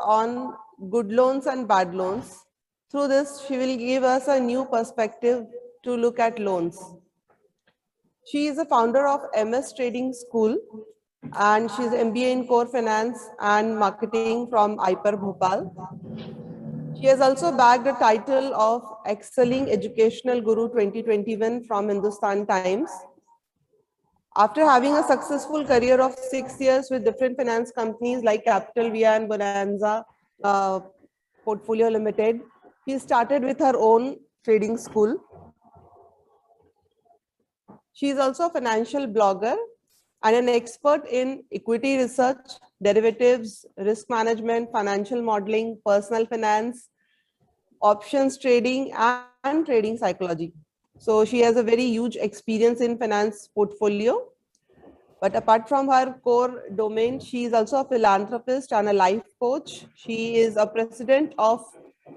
on good loans and bad loans. Through this, she will give us a new perspective to look at loans. She is a founder of MS Trading School and she's MBA in Core Finance and Marketing from IPER Bhopal. She has also bagged the title of Excelling Educational Guru 2021 from Hindustan Times. After having a successful career of 6 years with different finance companies like Capital Via and Bonanza Portfolio Limited, she started with her own trading school. She is also a financial blogger and an expert in equity research, derivatives, risk management, financial modeling, personal finance, options trading, and trading psychology. So she has a very huge experience in finance portfolio. But apart from her core domain, she is also a philanthropist and a life coach. She is a president of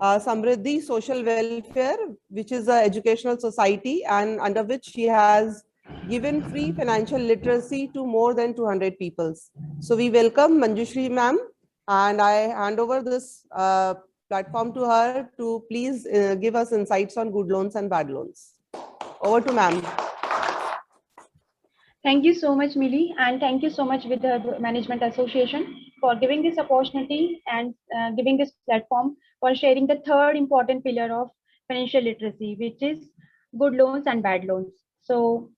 Samriddhi Social Welfare, which is an educational society, and under which she has given free financial literacy to more than 200 people. So we welcome Manjushri ma'am, and I hand over this platform to her to please give us insights on good loans and bad loans. Over to ma'am. Thank you so much, Mili, and thank you so much with the Management Association for giving this opportunity and giving this platform for sharing the third important pillar of financial literacy, which is good loans and bad loans. So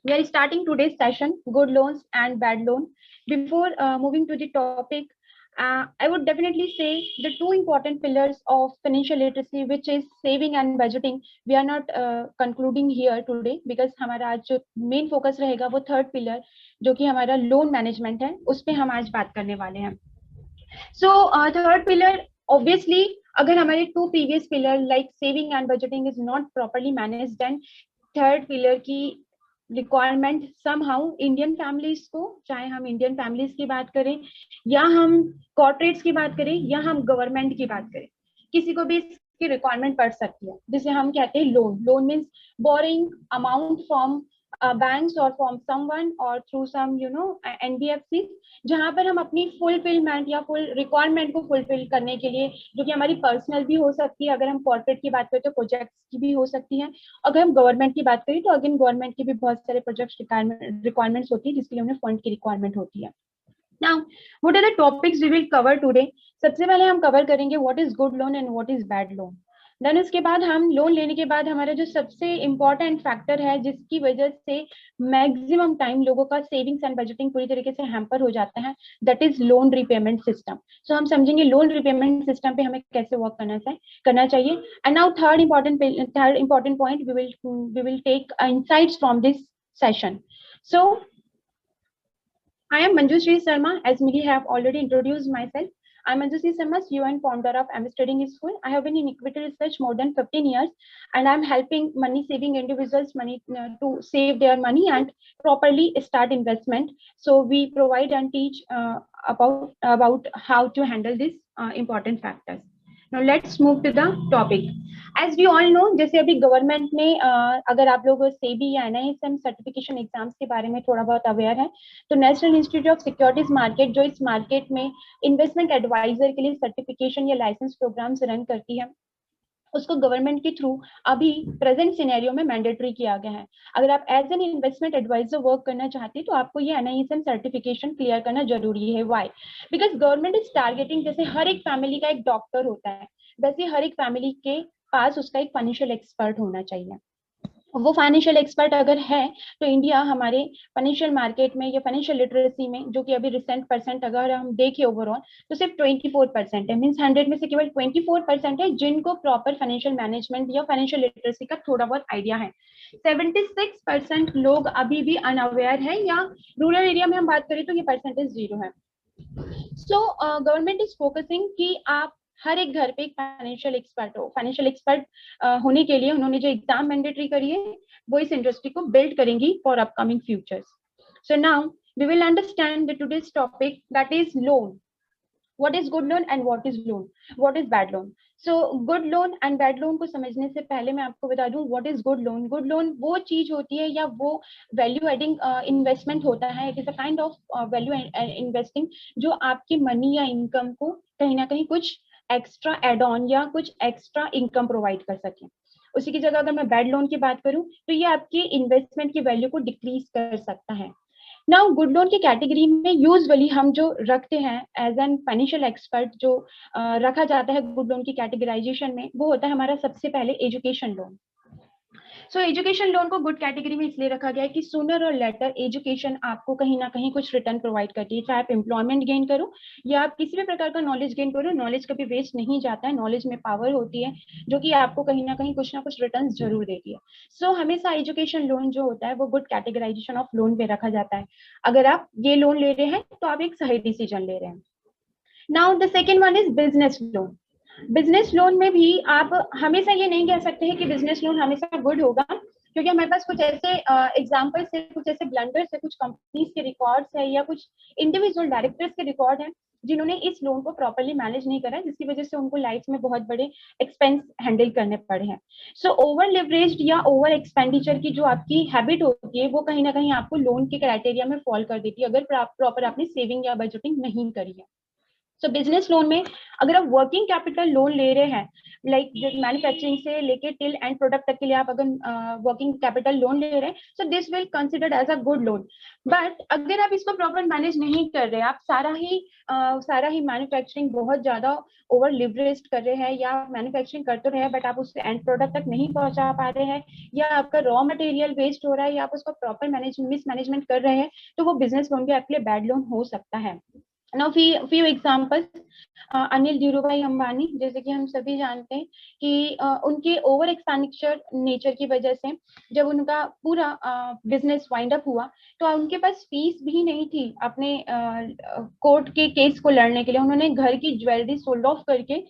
we are starting today's session, good loans and bad loan. Before moving to the topic, I would definitely say the two important pillars of financial literacy, which is saving and budgeting. We are not concluding here today because हमारा आज जो main focus रहेगा वो third pillar जो कि हमारा loan management है, उस पे हम आज बात करने वाले हैं. So third pillar, obviously, अगर हमारे two previous pillar like saving and budgeting is not properly managed, then third pillar की रिक्वायरमेंट समहाउ इंडियन फैमिलीज को, चाहे हम इंडियन फैमिलीज की बात करें या हम कॉर्पोरेट्स की बात करें या हम गवर्नमेंट की बात करें, किसी को भी इसकी रिक्वायरमेंट पड़ सकती है, जिसे हम कहते हैं loan. Loan means boring amount from banks और फ्रॉम समवन और थ्रू सम NBFC, जहां पर हम अपनी फुलफिलमेंट या फुल रिक्वायरमेंट को फुलफिल करने के लिए, जो कि हमारी पर्सनल भी हो सकती है, अगर हम कॉर्पोरेट की बात करें तो प्रोजेक्ट्स की भी हो सकती है, अगर हम गवर्नमेंट की बात करें तो अगेन गवर्नमेंट की भी बहुत सारे प्रोजेक्ट्स रिक्वायरमेंट्स होती है जिसके लिए उन्हें फंड की रिक्वायरमेंट होती है. Now, what are the topics we will cover today? सबसे पहले हम कवर करेंगे what is good loan and what is bad loan. Then उसके बाद हम लोन लेने के बाद हमारा जो सबसे इम्पोर्टेंट फैक्टर है जिसकी वजह से मैक्सिमम टाइम लोगों का सेविंग्स एंड बजटिंग पूरी तरीके से हैम्पर हो जाता है, that is loan repayment system. So हम समझेंगे लोन रिपेमेंट सिस्टम पे हमें कैसे वर्क करना चाहिए. And now third important point, we will take insights from this session. So I am Manjushri Sharma. As Mili have already introduced myself, I am Manjushri Sharma, CEO and founder of MS Trading School. I have been in equity research more than 15 years, and I am helping money-saving individuals to save their money and properly start investment. So we provide and teach about how to handle these important factors. Now let's move to the topic. As we all know, जैसे अभी government ने अगर आप लोग सेबी या NISM certification exams के बारे में थोड़ा बहुत अवेयर है, तो national institute of securities market जो इस मार्केट में इन्वेस्टमेंट एडवाइजर के लिए सर्टिफिकेशन या लाइसेंस प्रोग्राम्स रन करती है, उसको गवर्नमेंट के थ्रू अभी प्रेजेंट सिनेरियो में मैंडेटरी किया गया है. अगर आप as an investment advisor work करना चाहते हैं तो आपको ये NISM सर्टिफिकेशन क्लियर करना जरूरी है. Why? Because government is targeting, जैसे हर एक फैमिली का एक डॉक्टर होता है, वैसे हर एक फैमिली के पास उसका एक फाइनेंशियल एक्सपर्ट होना चाहिए. वो फाइनेंशियल एक्सपर्ट अगर है तो इंडिया हमारे फाइनेंशियल मार्केट में या फाइनेंशियल लिटरेसी में, जो कि अभी रिसेंट परसेंट अगर हम देखें ओवरऑल तो सिर्फ 24% है. मींस 100 में से केवल 24% है जिनको प्रॉपर फाइनेंशियल मैनेजमेंट या फाइनेंशियल लिटरेसी का थोड़ा बहुत आइडिया है. 76% लोग अभी भी अनअवेयर है, या रूरल एरिया में हम बात करें तो ये परसेंटेज 0 है. सो गवर्नमेंट इज फोकसिंग कि आप हर एक घर पे एक फाइनेंशियल एक्सपर्ट हो. फाइनेंशियल एक्सपर्ट होने के लिए उन्होंने जो एग्जाम मैंडेटरी करी है वो इस इंडस्ट्री को बिल्ड करेंगी for upcoming futures. So now we will understand the today's topic, that is loan. What is good loan and what is bad loan. So good loan and bad loan को समझने से पहले मैं आपको बता दूं what is good loan. Good loan वो चीज होती है या वो वैल्यू एडिंग इन्वेस्टमेंट होता है, it is a kind of value investing जो आपकी मनी या इनकम को कहीं ना कहीं कुछ एक्स्ट्रा एड ऑन या कुछ एक्स्ट्रा इनकम प्रोवाइड कर सके। उसी की जगह अगर मैं बैड लोन की बात करूं तो ये आपकी इन्वेस्टमेंट की वैल्यू को डिक्रीज कर सकता है। नाउ गुड लोन की कैटेगरी में यूजुअली हम जो रखते हैं एज एन फाइनेंशियल एक्सपर्ट, जो रखा जाता है गुड लोन की कैटेगराइजेशन में, वो होता है हमारा सबसे पहले education loan. So education loan को गुड कैटेगरी में इसलिए रखा गया है कि सूनर और लेटर एजुकेशन आपको कहीं ना कहीं कुछ रिटर्न प्रोवाइड करती है, चाहे आप एम्प्लॉयमेंट गेन करो या आप किसी भी प्रकार का नॉलेज गेन करो, नॉलेज कभी वेस्ट नहीं जाता है, नॉलेज में पावर होती है जो कि आपको कहीं ना कुछ रिटर्न जरूर देती है। सो हमेशा एजुकेशन लोन जो होता है वो गुड कैटेगराइजेशन ऑफ लोन पे रखा जाता है। अगर आप ये लोन ले रहे हैं तो आप एक सही डिसीजन ले रहे हैं। Now the second one is business loan. Business loan में भी आप हमेशा ये नहीं कह सकते हैं कि बिजनेस लोन हमेशा गुड होगा, क्योंकि हमारे पास कुछ ऐसे एग्जांपल्स है, कुछ ऐसे ब्लंडर्स है, कुछ कंपनीज के रिकॉर्ड्स है या कुछ इंडिविजुअल डायरेक्टर्स के रिकॉर्ड हैं जिन्होंने इस लोन को प्रॉपर्ली मैनेज नहीं करा, जिसकी वजह से उनको लाइफ में बहुत बड़े एक्सपेंस हैंडल करने पड़े हैं। सो ओवर लिवरेज्ड या ओवर एक्सपेंडिचर की जो आपकी हैबिट होती है वो कहीं ना कहीं आपको लोन के क्राइटेरिया में फॉल कर देती है, अगर प्रॉपर आपने सेविंग या बजटिंग नहीं करी है। सो बिजनेस लोन में अगर आप वर्किंग कैपिटल लोन ले रहे हैं, लाइक मैन्युफैक्चरिंग से लेके टिल एंड प्रोडक्ट तक के लिए आप अगर वर्किंग कैपिटल लोन ले रहे हैं, so this will considered as a good loan. But अगर आप इसको प्रॉपर मैनेज नहीं कर रहे, आप सारा ही मैन्युफैक्चरिंग बहुत ज्यादा ओवर लिवरेज कर रहे हैं, या मैन्युफैक्चरिंग करते रहे बट आप उससे एंड प्रोडक्ट तक नहीं पहुंचा पा रहे हैं, या आपका रॉ मटेरियल वेस्ट हो रहा है, या आप उसको प्रॉपर मिसमैनेजमेंट कर रहे हैं, तो वो बिजनेस लोन भी आपके लिए बैड लोन हो सकता है। Now, few examples, Anil Dhirubhai Ambani, जैसे कि हम सभी जानते हैं कि उनके ओवर एक्सपेंडिचर नेचर की वजह से जब उनका पूरा बिजनेस वाइंड अप हुआ तो उनके पास फीस भी नहीं थी अपने कोर्ट के केस को लड़ने के लिए। उन्होंने घर की ज्वेलरी सोल्ड ऑफ करके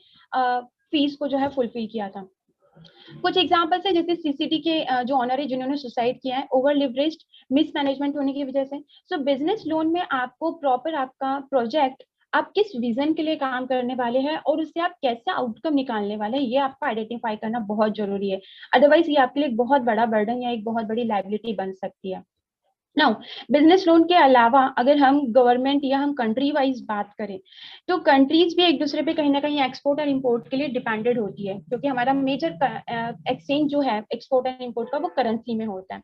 फीस को जो है फुलफिल किया था। कुछ एग्जांपल्स है जैसे सीसीडी के जो ऑनर है जिन्होंने सुसाइड किया है ओवर लिवरेज्ड मिसमैनेजमेंट होने की वजह से। सो बिजनेस लोन में आपको प्रॉपर आपका प्रोजेक्ट आप किस विजन के लिए काम करने वाले हैं और उससे आप कैसे आउटकम निकालने वाले हैं, ये आपको आइडेंटिफाई करना बहुत जरूरी है, अदरवाइज ये आपके लिए एक बहुत बड़ा बर्डन या एक बहुत बड़ी लायबिलिटी बन सकती है। नाउ बिजनेस लोन के अलावा अगर हम गवर्नमेंट या हम कंट्री वाइज बात करें तो कंट्रीज भी एक दूसरे पे कहीं ना कहीं एक्सपोर्ट और इंपोर्ट के लिए डिपेंडेड होती है, क्योंकि हमारा मेजर एक्सचेंज जो है एक्सपोर्ट एंड इंपोर्ट का वो करेंसी में होता है।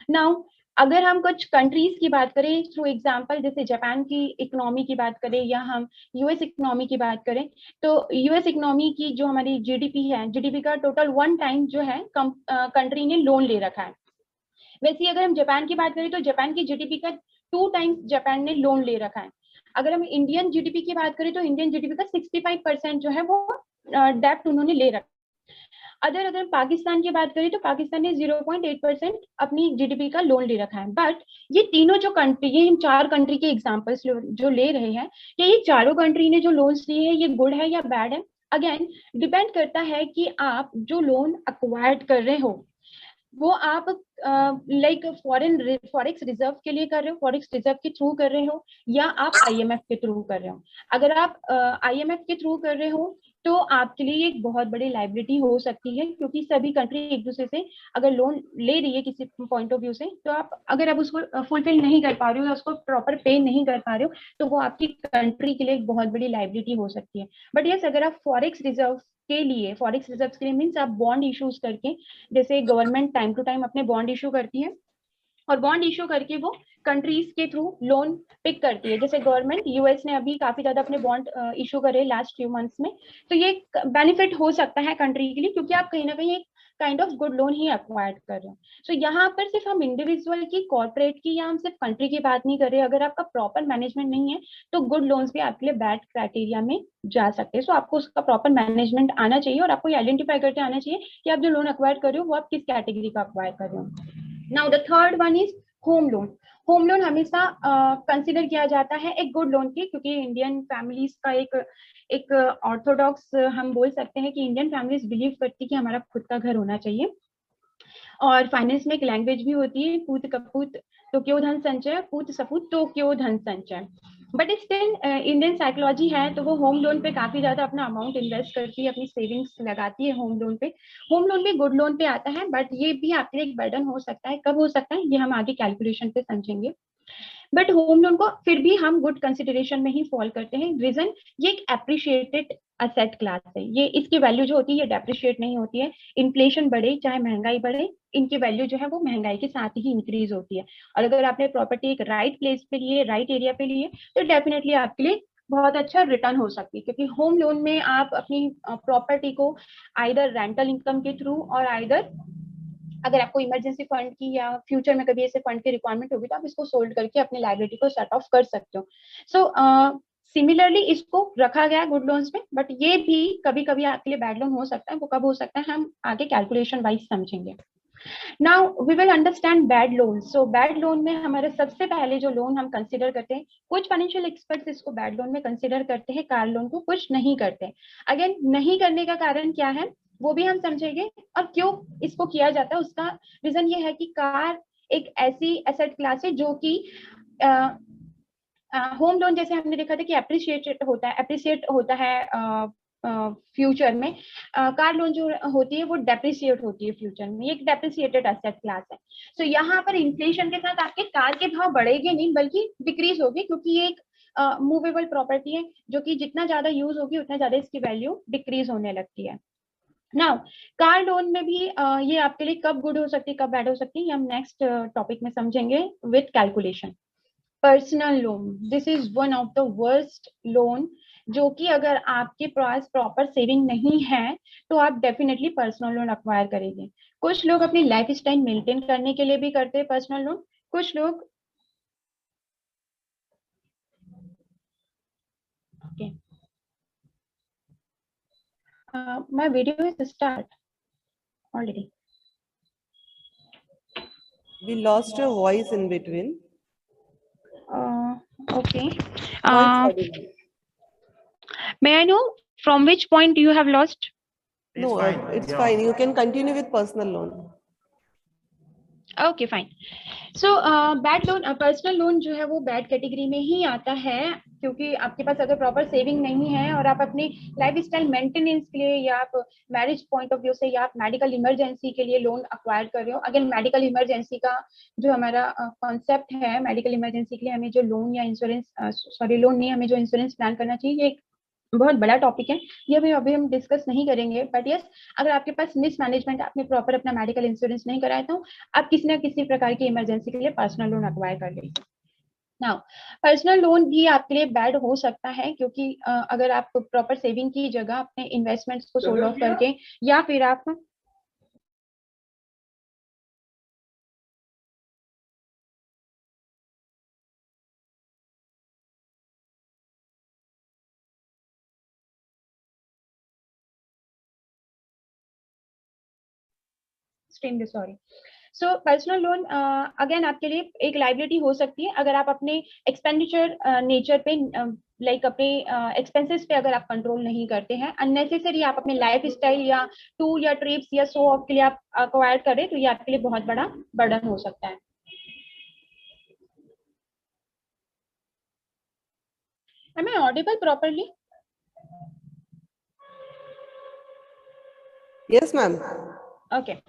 नाउ अगर हम कुछ कंट्रीज की बात करें थ्रू एग्जांपल, जैसे जापान की इकोनॉमी की बात करें या हम यूएस इकोनॉमी की बात करें, तो यूएस इकोनॉमी की जो हमारी जीडीपी है, जीडीपी का टोटल 1 टाइम जो है कंट्री ने लोन ले रखा है। वैसे अगर हम जापान की बात करें तो जापान की जीडीपी का 2 टाइम्स जापान ने लोन ले रखा है। अगर हम इंडियन जीडीपी की बात करें तो इंडियन जीडीपी का 65% जो है वो डेब्ट उन्होंने ले रखा है। अगर हम पाकिस्तान की बात करें तो पाकिस्तान ने 0.8% अपनी जीडीपी का लोन ले रखा है। बट ये तीनों जो कंट्री, ये हम 4 कंट्री के एग्जांपल्स जो ले रहे हैं, कि ये चारों कंट्री ने जो लोन्स लिए हैं ये गुड है या बैड है, अगेन डिपेंड करता है कि आप जो लोन अक्वायर्ड कर रहे हो वो आप लाइक फॉरेक्स रिजर्व के लिए कर रहे हो, फॉरेक्स रिजर्व के थ्रू कर रहे हो, या आप आईएमएफ के थ्रू कर रहे हो। अगर आप आईएमएफ के थ्रू कर रहे हो तो आपके लिए एक बहुत बड़ी लाइबिलिटी हो सकती है, क्योंकि सभी कंट्री एक दूसरे से अगर लोन ले रही है किसी पॉइंट ऑफ व्यू से, तो आप अगर आप उसको फुलफिल नहीं कर पा रहे हो या उसको प्रॉपर पे नहीं कर पा रहे हो तो वो आपकी कंट्री के लिए एक बहुत बड़ी लाइबिलिटी हो सकती है। बट यस, अगर आप फॉरेक्स रिजर्व के लिए मीन्स आप बॉन्ड इश्यूज करके, जैसे गवर्नमेंट टाइम टू टाइम अपने बॉन्ड इशू करती है और बॉन्ड इशू करके वो कंट्रीज के थ्रू लोन पिक करती है, जैसे गवर्नमेंट यूएस ने अभी काफी ज्यादा अपने बॉन्ड इशू करे लास्ट फ्यू मंथ्स में, तो ये बेनिफिट हो सकता है कंट्री के लिए, क्योंकि आप कहीं ना कहीं एक kind of good loan he acquired कर रहे हो। सो यहाँ पर सिर्फ हम इंडिविजुअल की, कॉर्पोरेट की या हम सिर्फ कंट्री की बात नहीं कर रहे, अगर आपका प्रॉपर मैनेजमेंट नहीं है तो गुड लोन्स भी आपके लिए बैड क्राइटेरिया में जा सकते हैं। सो आपको उसका प्रॉपर मैनेजमेंट आना चाहिए और आपको ये आइडेंटिफाई करके आना चाहिए कि आप जो लोन एक्वायर कर रहे हो वो आप किस कैटेगरी का एक्वायर कर रहे हो। Now the third one is home loan. Home loan हमेशा कंसिडर किया जाता है एक गुड लोन के, क्योंकि इंडियन फैमिलीज का एक ऑर्थोडॉक्स हम बोल सकते हैं कि इंडियन फैमिलीज बिलीव करती है कि हमारा खुद का घर होना चाहिए। और फाइनेंस में एक लैंग्वेज भी होती है, पूत कपूत तो क्यों धन संचय, पूत सपूत तो क्यों धन संचय। बट स्टिल इंडियन साइकोलॉजी है तो वो होम लोन पे काफी ज्यादा अपना अमाउंट इन्वेस्ट करती है, अपनी सेविंग्स लगाती है होम लोन पे। होम लोन भी गुड लोन पे आता है, बट ये भी आपके लिए एक बर्डन हो सकता है। कब हो सकता है ये हम आगे कैलकुलेशन पे समझेंगे। बट होम लोन को फिर भी हम गुड कंसिडरेशन में ही फॉल करते हैं। रीजन, ये एक एप्रिशिएटेड असेट क्लास है। ये इसकी वैल्यू जो होती है ये डेप्रिशिएट नहीं होती है। इन्फ्लेशन बढ़े चाहे महंगाई बढ़े, इनकी वैल्यू जो है वो महंगाई के साथ ही इंक्रीज होती है। और अगर आपने प्रॉपर्टी एक राइट प्लेस पे लिए, राइट एरिया पे लिए, तो डेफिनेटली आपके लिए बहुत अच्छा रिटर्न हो सकती है। क्योंकि होम लोन में आप अपनी प्रॉपर्टी को आइदर रेंटल इनकम के थ्रू और आइदर अगर आपको इमरजेंसी फंड की या फ्यूचर में कभी ऐसे फंड की रिक्वायरमेंट होगी तो आप इसको सोल्ड करके अपनी लाइबिलिटी को सेट ऑफ कर सकते हो। सो सिमिलरली इसको रखा गया गुड लोन्स में, बट ये भी कभी कभी आपके लिए बैड लोन हो सकता है। वो कब हो सकता है हम आगे कैलकुलेशन वाइज समझेंगे। Now we will understand bad loan. So bad loan में हमारे सबसे पहले जो लोन हम कंसिडर करते हैं, कुछ फाइनेंशियल एक्सपर्ट्स इसको बैड लोन में कंसिडर करते हैं, कार लोन को, कुछ नहीं करते। अगेन नहीं करने का कारण क्या है वो भी हम समझेंगे, और क्यों इसको किया जाता है उसका रीजन ये है कि कार एक ऐसी एसेट क्लास है जो कि होम लोन जैसे हमने देखा था कि अप्रिशिएट होता है फ्यूचर में। कार लोन जो होती है वो डेप्रिशिएट होती है फ्यूचर में। ये एक डेप्रिशिएटेड एसेट क्लास है। सो यहाँ पर इन्फ्लेशन के साथ आपके कार के भाव बढ़ेंगे नहीं बल्कि डिक्रीज होगी, क्योंकि ये एक मूवेबल प्रॉपर्टी है जो कि जितना ज्यादा यूज होगी उतना ज्यादा इसकी वैल्यू डिक्रीज होने लगती है। नाउ कार लोन में भी ये आपके लिए कब गुड हो सकती है कब बैड हो सकती है ये हम नेक्स्ट टॉपिक में समझेंगे with calculation. Personal loan, this is one of the worst loan, जो कि अगर आपके पास प्रॉपर सेविंग नहीं है तो आप डेफिनेटली पर्सनल लोन अक्वायर करेंगे। कुछ लोग अपनी लाइफ स्टाइल मेंटेन करने के लिए भी करते हैं पर्सनल लोन, कुछ लोग okay. My video is start already. We lost your voice in between. Okay. Now it's audible. May I know from which point you have lost? No, it's fine. You can continue with personal loan. Okay fine. So bad loan, personal loan जो है वो bad category में ही आता है, क्योंकि आपके पास अगर proper saving नहीं है और आप अपनी लाइफ स्टाइल मेंटेनेंस के लिए या आप मैरिज पॉइंट ऑफ व्यू से या आप मेडिकल इमरजेंसी के लिए लोन अक्वायर कर रहे हो। अगेन मेडिकल इमरजेंसी का जो हमारा कॉन्सेप्ट है, मेडिकल इमरजेंसी के लिए हमें जो लोन या इंश्योरेंस लोन नहीं, हमें जो इंश्योरेंस प्लान करना चाहिए, ये बहुत बड़ा टॉपिक है, ये भी अभी हम डिस्कस नहीं करेंगे। बट यस, अगर आपके पास मिसमैनेजमेंट, आपने प्रॉपर अपना मेडिकल इंश्योरेंस नहीं कराया तो आप किसी ना किसी प्रकार की इमरजेंसी के लिए पर्सनल लोन अक्वायर कर लीजिए। नाउ पर्सनल लोन भी आपके लिए बैड हो सकता है, क्योंकि अगर आप प्रॉपर सेविंग की जगह अपने इन्वेस्टमेंट्स को सोल्ड ऑफ करके या फिर आप extremely sorry. So personal loan again आपके लिए एक लाइबिलिटी हो सकती है अगर आप अपने एक्सपेंडिचर नेचर पे लाइक अपने एक्सपेंसेस पे अगर आप कंट्रोल नहीं करते हैं, अननेसेसरी आप अपने लाइफ स्टाइल या टूर या ट्रिप्स या शो ऑफ के लिए आप अक्वायर करें तो ये आपके लिए बहुत बड़ा बर्डन हो सकता है। Am I audible properly? Yes, ma'am. Okay.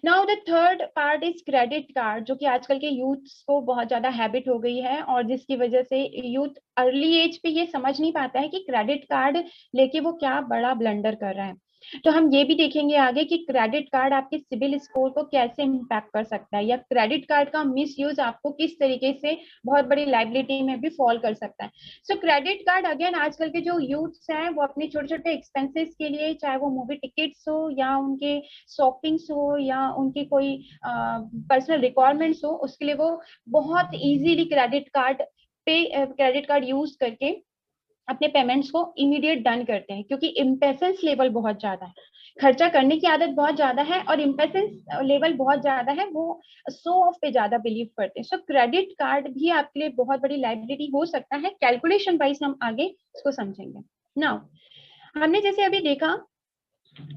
Now the third part is credit card, जो कि आजकल के यूथ को बहुत ज्यादा हैबिट हो गई है और जिसकी वजह से यूथ अर्ली एज पे ये समझ नहीं पाता है कि क्रेडिट कार्ड लेके वो क्या बड़ा ब्लंडर कर रहा है। तो हम ये भी देखेंगे आगे कि क्रेडिट कार्ड आपके सिबिल स्कोर को कैसे इम्पैक्ट कर सकता है, या क्रेडिट कार्ड का मिसयूज आपको किस तरीके से बहुत बड़ी लाइबिलिटी में भी फॉल कर सकता है। सो क्रेडिट कार्ड अगेन आजकल के जो यूथ्स हैं वो अपने छोटे छोटे एक्सपेंसेस के लिए, चाहे वो मूवी टिकट्स हो या उनके शॉपिंग्स हो या उनकी कोई पर्सनल रिक्वायरमेंट्स हो, उसके लिए वो बहुत इजीली क्रेडिट कार्ड यूज करके अपने पेमेंट्स को इमीडिएट डन करते हैं, क्योंकि इम्पेशेंस लेवल बहुत ज्यादा है, खर्चा करने की आदत बहुत ज्यादा है और इम्पेशेंस लेवल बहुत ज्यादा है, वो शो ऑफ पे ज्यादा बिलीव करते हैं। सो क्रेडिट कार्ड भी आपके लिए बहुत बड़ी लाइबिलिटी हो सकता है। कैलकुलेशन वाइज हम आगे इसको समझेंगे। नाउ हमने जैसे अभी देखा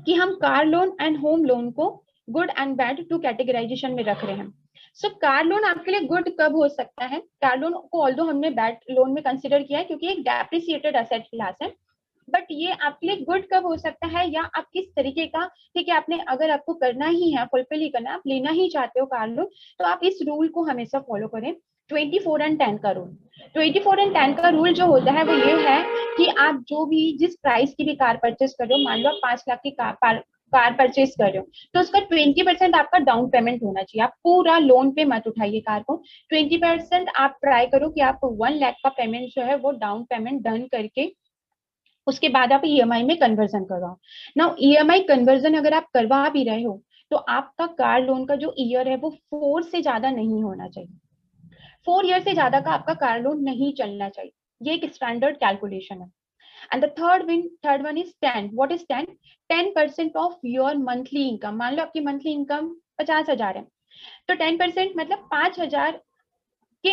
कि हम car loan and home loan को good and bad two categorization में रख रहे हैं। सो कार लोन आपके लिए गुड कब हो सकता है? कार लोन को ऑल्दो हमने बैड लोन में कंसिडर किया है क्योंकि एक डेप्रिसिएटेड एसेट क्लास है, बट ये आपके लिए गुड कब हो सकता है, या आप किस तरीके का, ठीक है, आपने अगर आपको करना ही है, फुलफिल ही करना, आप लेना ही चाहते हो कार लोन, तो आप इस रूल को हमेशा फॉलो करें, 24 एंड 10 का रूल। 24 एंड 10 का रूल जो होता है वो ये है कि आप जो भी जिस प्राइस की भी कार परचेस कर रहे हो, मान लो आप 5 लाख की कार परचेस कर रहे हो, तो उसका 20% आपका डाउन पेमेंट होना चाहिए। आप पूरा लोन पे मत उठाइए कार को, 20% आप ट्राई करो कि आप 1 लाख का पेमेंट जो है वो डाउन पेमेंट डन करके उसके बाद आप ईएमआई में कन्वर्जन करवाओ। नाउ ईएमआई कन्वर्जन अगर आप करवा भी रहे हो तो आपका कार लोन का जो ईयर है वो 4 से ज्यादा नहीं होना चाहिए। 4 ईयर से ज्यादा का आपका कार लोन नहीं चलना चाहिए, ये एक स्टैंडर्ड कैलकुलेशन है। And the third one is 10। What is 10? 10% of your monthly income. मान लो आपकी मंथली इनकम 50,000 है, तो 10% मतलब 5,000 के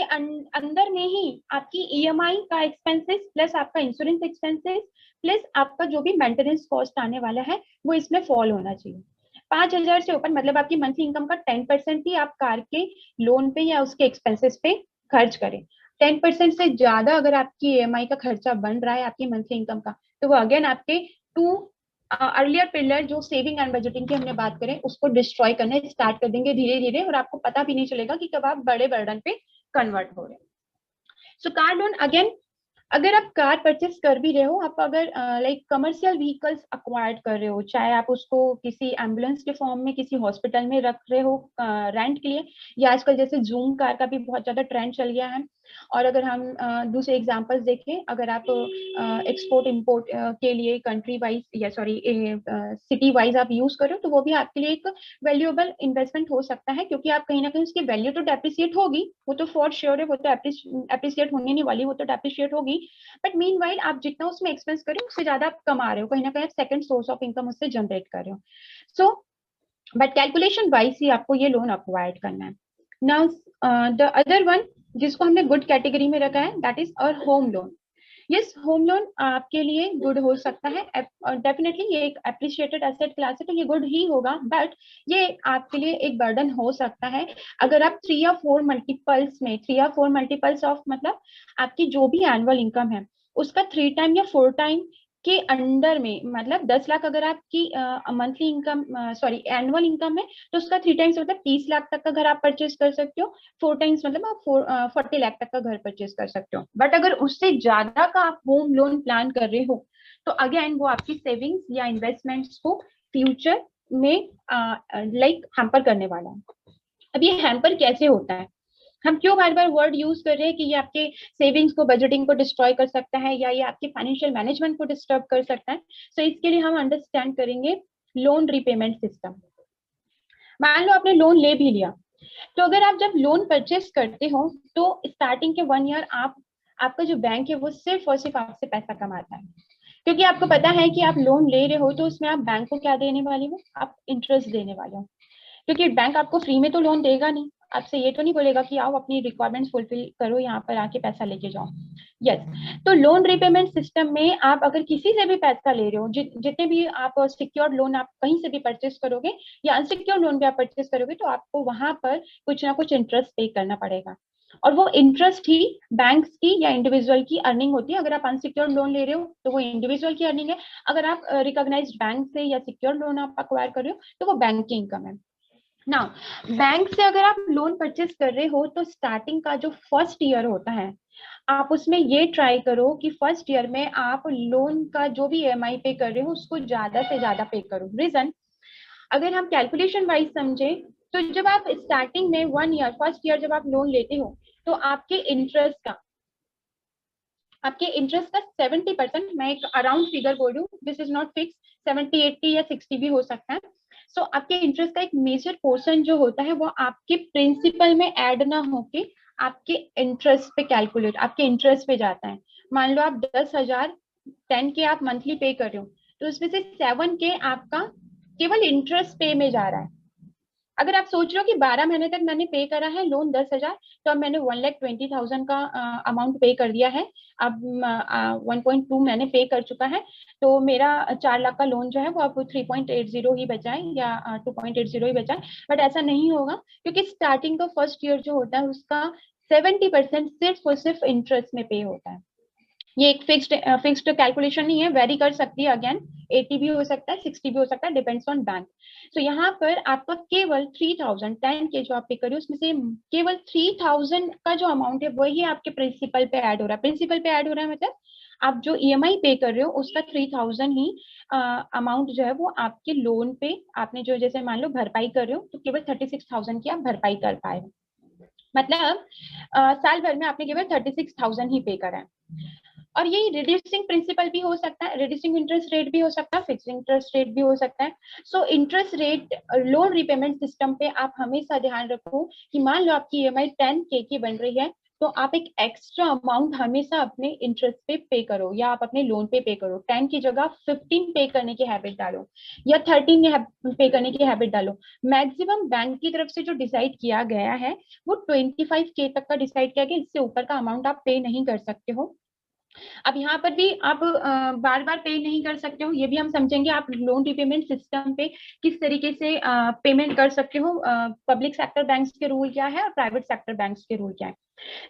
अंदर में ही आपकी ईएमआई का एक्सपेंसेस प्लस आपका इंश्योरेंस एक्सपेंसेस प्लस आपका जो भी मेंटेनेंस कॉस्ट आने वाला है वो इसमें फॉल होना चाहिए। 5,000 से ऊपर मतलब आपकी मंथली इनकम का 10% ही आप कार के लोन पे या उसके एक्सपेंसेस पे खर्च करें। 10% से ज्यादा अगर आपकी ईएमआई का खर्चा बन रहा है आपकी मंथली इनकम का, तो वो अगेन आपके टू अर्लियर पिलर जो सेविंग एंड बजटिंग की हमने बात करें उसको डिस्ट्रॉय करने स्टार्ट कर देंगे धीरे धीरे, और आपको पता भी नहीं चलेगा कि कब आप बड़े बर्डन पे कन्वर्ट हो रहे हैं। सो कार लोन अगेन, अगर आप कार परचेस कर भी रहे हो, आप अगर लाइक कमर्शियल व्हीकल्स अक्वायर्ड कर रहे हो, चाहे आप उसको किसी एम्बुलेंस के फॉर्म में किसी हॉस्पिटल में रख रहे हो रेंट के लिए, या आजकल जैसे जूम कार का भी बहुत ज्यादा ट्रेंड चल गया है, और अगर हम दूसरे एग्जांपल्स देखें, अगर आप एक्सपोर्ट इंपोर्ट के लिए कंट्री वाइज या सॉरी सिटी वाइज आप यूज करो, तो वो भी आपके लिए एक वैल्यूएबल इन्वेस्टमेंट हो सकता है, क्योंकि आप कहीं ना कहीं उसकी वैल्यू तो डेप्रिसिएट होगी, वो तो फॉर श्योर है, वो तो एप्रिसिएट होने नहीं वाली, वो तो डेप्रिसिएट होगी, बट मीनवाइल आप जितना उसमें एक्सपेंस कर रहे हो उससे ज्यादा आप कमा रहे हो, कहीं ना कहीं सेकंड सोर्स ऑफ इनकम उससे जनरेट कर रहे हो। सो बट कैलकुलेशन वाइज ही आपको ये लोन अक्वायर्ड करना है। नाउ द अदर वन जिसको हमने गुड कैटेगरी में रखा है that is a home loan. Yes, home loan आपके लिए गुड हो सकता है, डेफिनेटली ये एक एप्रिशिएटेड एसेट क्लास है तो ये गुड ही होगा, बट ये आपके लिए एक बर्डन हो सकता है अगर आप 3 या 4 मल्टीपल्स में, 3 या 4 मल्टीपल्स ऑफ मतलब आपकी जो भी एनुअल इनकम है उसका 3 टाइम या 4 टाइम के अंडर में, मतलब 10 लाख अगर आपकी monthly income sorry annual income है तो उसका 3 टाइम्स मतलब 30 लाख तक का घर आप परचेज कर सकते हो, 4 टाइम्स मतलब आप 40 लाख तक का घर परचेज कर सकते हो। बट अगर उससे ज्यादा का आप होम लोन प्लान कर रहे हो तो अगेन वो आपकी सेविंग्स या इन्वेस्टमेंट्स को फ्यूचर में लाइक हैम्पर करने वाला है। अब ये हैम्पर कैसे होता है, हम क्यों बार बार वर्ड यूज कर रहे हैं कि ये आपके सेविंग्स को बजटिंग को डिस्ट्रॉय कर सकता है या ये आपके फाइनेंशियल मैनेजमेंट को डिस्टर्ब कर सकता है? सो इसके लिए हम अंडरस्टैंड करेंगे लोन रिपेमेंट सिस्टम। मान लो आपने लोन ले भी लिया, तो अगर आप जब लोन परचेस करते हो तो स्टार्टिंग के 1 ईयर आपका जो बैंक है वो सिर्फ और सिर्फ आपसे पैसा कमाता है, क्योंकि आपको पता है कि आप लोन ले रहे हो तो उसमें आप बैंक को क्या देने वाले हो, आप इंटरेस्ट देने वाले हो, क्योंकि बैंक आपको फ्री में तो लोन देगा नहीं, आपसे ये तो नहीं बोलेगा कि आओ अपनी रिक्वायरमेंट्स फुलफिल करो यहाँ पर आके पैसा लेके जाओ। यस, तो लोन रिपेमेंट सिस्टम में आप अगर किसी से भी पैसा ले रहे हो, जितने भी आप सिक्योर्ड लोन आप कहीं से भी परचेस करोगे या अनसिक्योर्ड लोन भी आप परचेस करोगे तो आपको वहां पर कुछ ना कुछ इंटरेस्ट पे करना पड़ेगा, और वो इंटरेस्ट ही बैंक्स की या इंडिविजुअल की अर्निंग होती है। अगर आप अनसिक्योर्ड लोन ले रहे हो तो वो इंडिविजुअल की अर्निंग है, अगर आप रिकॉग्नाइज्ड बैंक से या सिक्योर्ड लोन आप अक्वायर कर रहे हो तो वो बैंक की इनकम है। ना, बैंक से अगर आप लोन परचेस कर रहे हो तो स्टार्टिंग का जो फर्स्ट ईयर होता है आप उसमें ये ट्राई करो कि फर्स्ट ईयर में आप लोन का जो भी ईएमआई पे कर रहे हो उसको ज्यादा से ज्यादा पे करो। रीजन, अगर हम कैलकुलेशन वाइज समझे तो जब आप स्टार्टिंग में 1 ईयर फर्स्ट ईयर जब आप लोन लेते हो तो आपके इंटरेस्ट का 70%, मैं एक अराउंड फिगर बोल रही हूँ, दिस इज नॉट फिक्स, 70, 80 या 60 भी हो सकता है। सो आपके इंटरेस्ट का एक मेजर पोर्शन जो होता है वो आपके प्रिंसिपल में ऐड ना होके आपके इंटरेस्ट पे कैलकुलेट, आपके इंटरेस्ट पे जाता है। मान लो आप 10,000 10 के आप मंथली पे कर रहे हो तो उसमें से 7 के आपका केवल इंटरेस्ट पे में जा रहा है। अगर आप सोच रहे हो कि 12 महीने तक मैंने पे करा है लोन 10,000, तो अब मैंने 1,20,000 का अमाउंट पे कर दिया है, अब 1.2 मैंने पे कर चुका है, तो मेरा 4 लाख का लोन जो है वो अब 3.80 ही बचा है या 2.80 ही बचा है। बट ऐसा नहीं होगा, क्योंकि स्टार्टिंग का फर्स्ट ईयर जो होता है उसका 70% सिर्फ और सिर्फ इंटरेस्ट में पे होता है। ये एक फिक्स्ड कैलकुलेशन नहीं है, वेरी कर सकती है, अगेन 80 भी हो सकता है, 60 भी हो सकता है, डिपेंड्स ऑन बैंक। तो यहाँ पर आपका केवल 3,000 10 के जो आप पे करिए उसमें से केवल 3,000 का जो अमाउंट है वही आपके प्रिंसिपल पे ऐड हो रहा है। प्रिंसिपल पे ऐड हो रहा है मतलब आप जो ईएमआई पे कर रहे हो उसका 3,000 ही अमाउंट जो है वो आपके लोन पे आपने जो जैसे मान लो भरपाई कर रहे हो तो केवल 36,000 की आप भरपाई कर पाए। मतलब साल भर में आपने केवल 36,000 ही पे करा है। और यही रिड्यूसिंग प्रिंसिपल भी हो सकता है, रिड्यूसिंग इंटरेस्ट रेट भी हो सकता है, फिक्स इंटरेस्ट रेट भी हो सकता है। So interest rate loan repayment system पे आप हमेशा ध्यान रखो कि मान लो आपकी ईएमआई 10K की बन रही है, तो आप एक एक्स्ट्रा अमाउंट हमेशा अपने इंटरेस्ट पे करो या आप अपने लोन पे करो। 10 की जगह 15 पे करने की हैबिट डालो या 13 पे करने की हैबिट डालो। मैक्सिमम बैंक की तरफ से जो डिसाइड किया गया है वो 25K तक का डिसाइड किया गया, इससे ऊपर का अमाउंट आप पे नहीं कर सकते हो। अब यहाँ पर भी आप बार बार पे नहीं कर सकते हो, ये भी हम समझेंगे आप लोन रिपेमेंट सिस्टम पे किस तरीके से पेमेंट कर सकते हो। पब्लिक सेक्टर बैंक्स के रूल क्या है और प्राइवेट सेक्टर बैंक्स के रूल क्या है।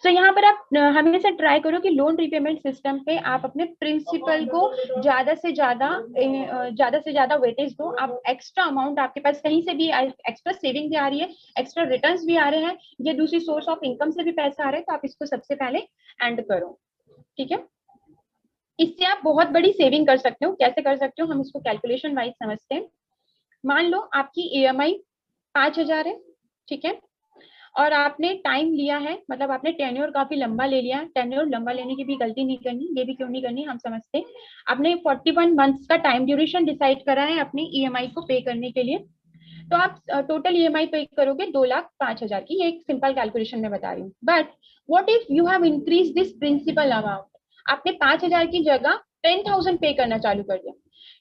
तो यहाँ पर आप हमेशा ट्राई करो कि लोन रिपेमेंट सिस्टम पे आप अपने प्रिंसिपल को ज्यादा से ज्यादा वेटेज दो। आप एक्स्ट्रा अमाउंट आपके पास कहीं से भी एक्स्ट्रा सेविंग भी आ रही है, एक्स्ट्रा रिटर्न्स भी आ रहे हैं, ये दूसरी सोर्स ऑफ इनकम से भी पैसा आ रहा है, तो आप इसको सबसे पहले एंड करो। ठीक है, इससे आप बहुत बड़ी सेविंग कर सकते हो। कैसे कर सकते हो, हम इसको कैलकुलेशन वाइज समझते हैं। मान लो आपकी ईएमआई 5,000 है, ठीक है, और आपने टाइम लिया है, मतलब आपने टेन्योर काफी लंबा ले लिया। टेन्योर लंबा लेने की भी गलती नहीं करनी, ये भी क्यों नहीं करनी हम समझते हैं। आपने 41 मंथ्स का टाइम ड्यूरेशन डिसाइड करा है अपनी ईएमआई को पे करने के लिए, तो आप टोटल ईएमआई पे करोगे 2,05,000 की। ये एक सिंपल कैलकुलेशन में बता रही हूँ। But what if you have increase this principle amount, आपने 5,000 की जगह 10,000 पे करना चालू कर दिया।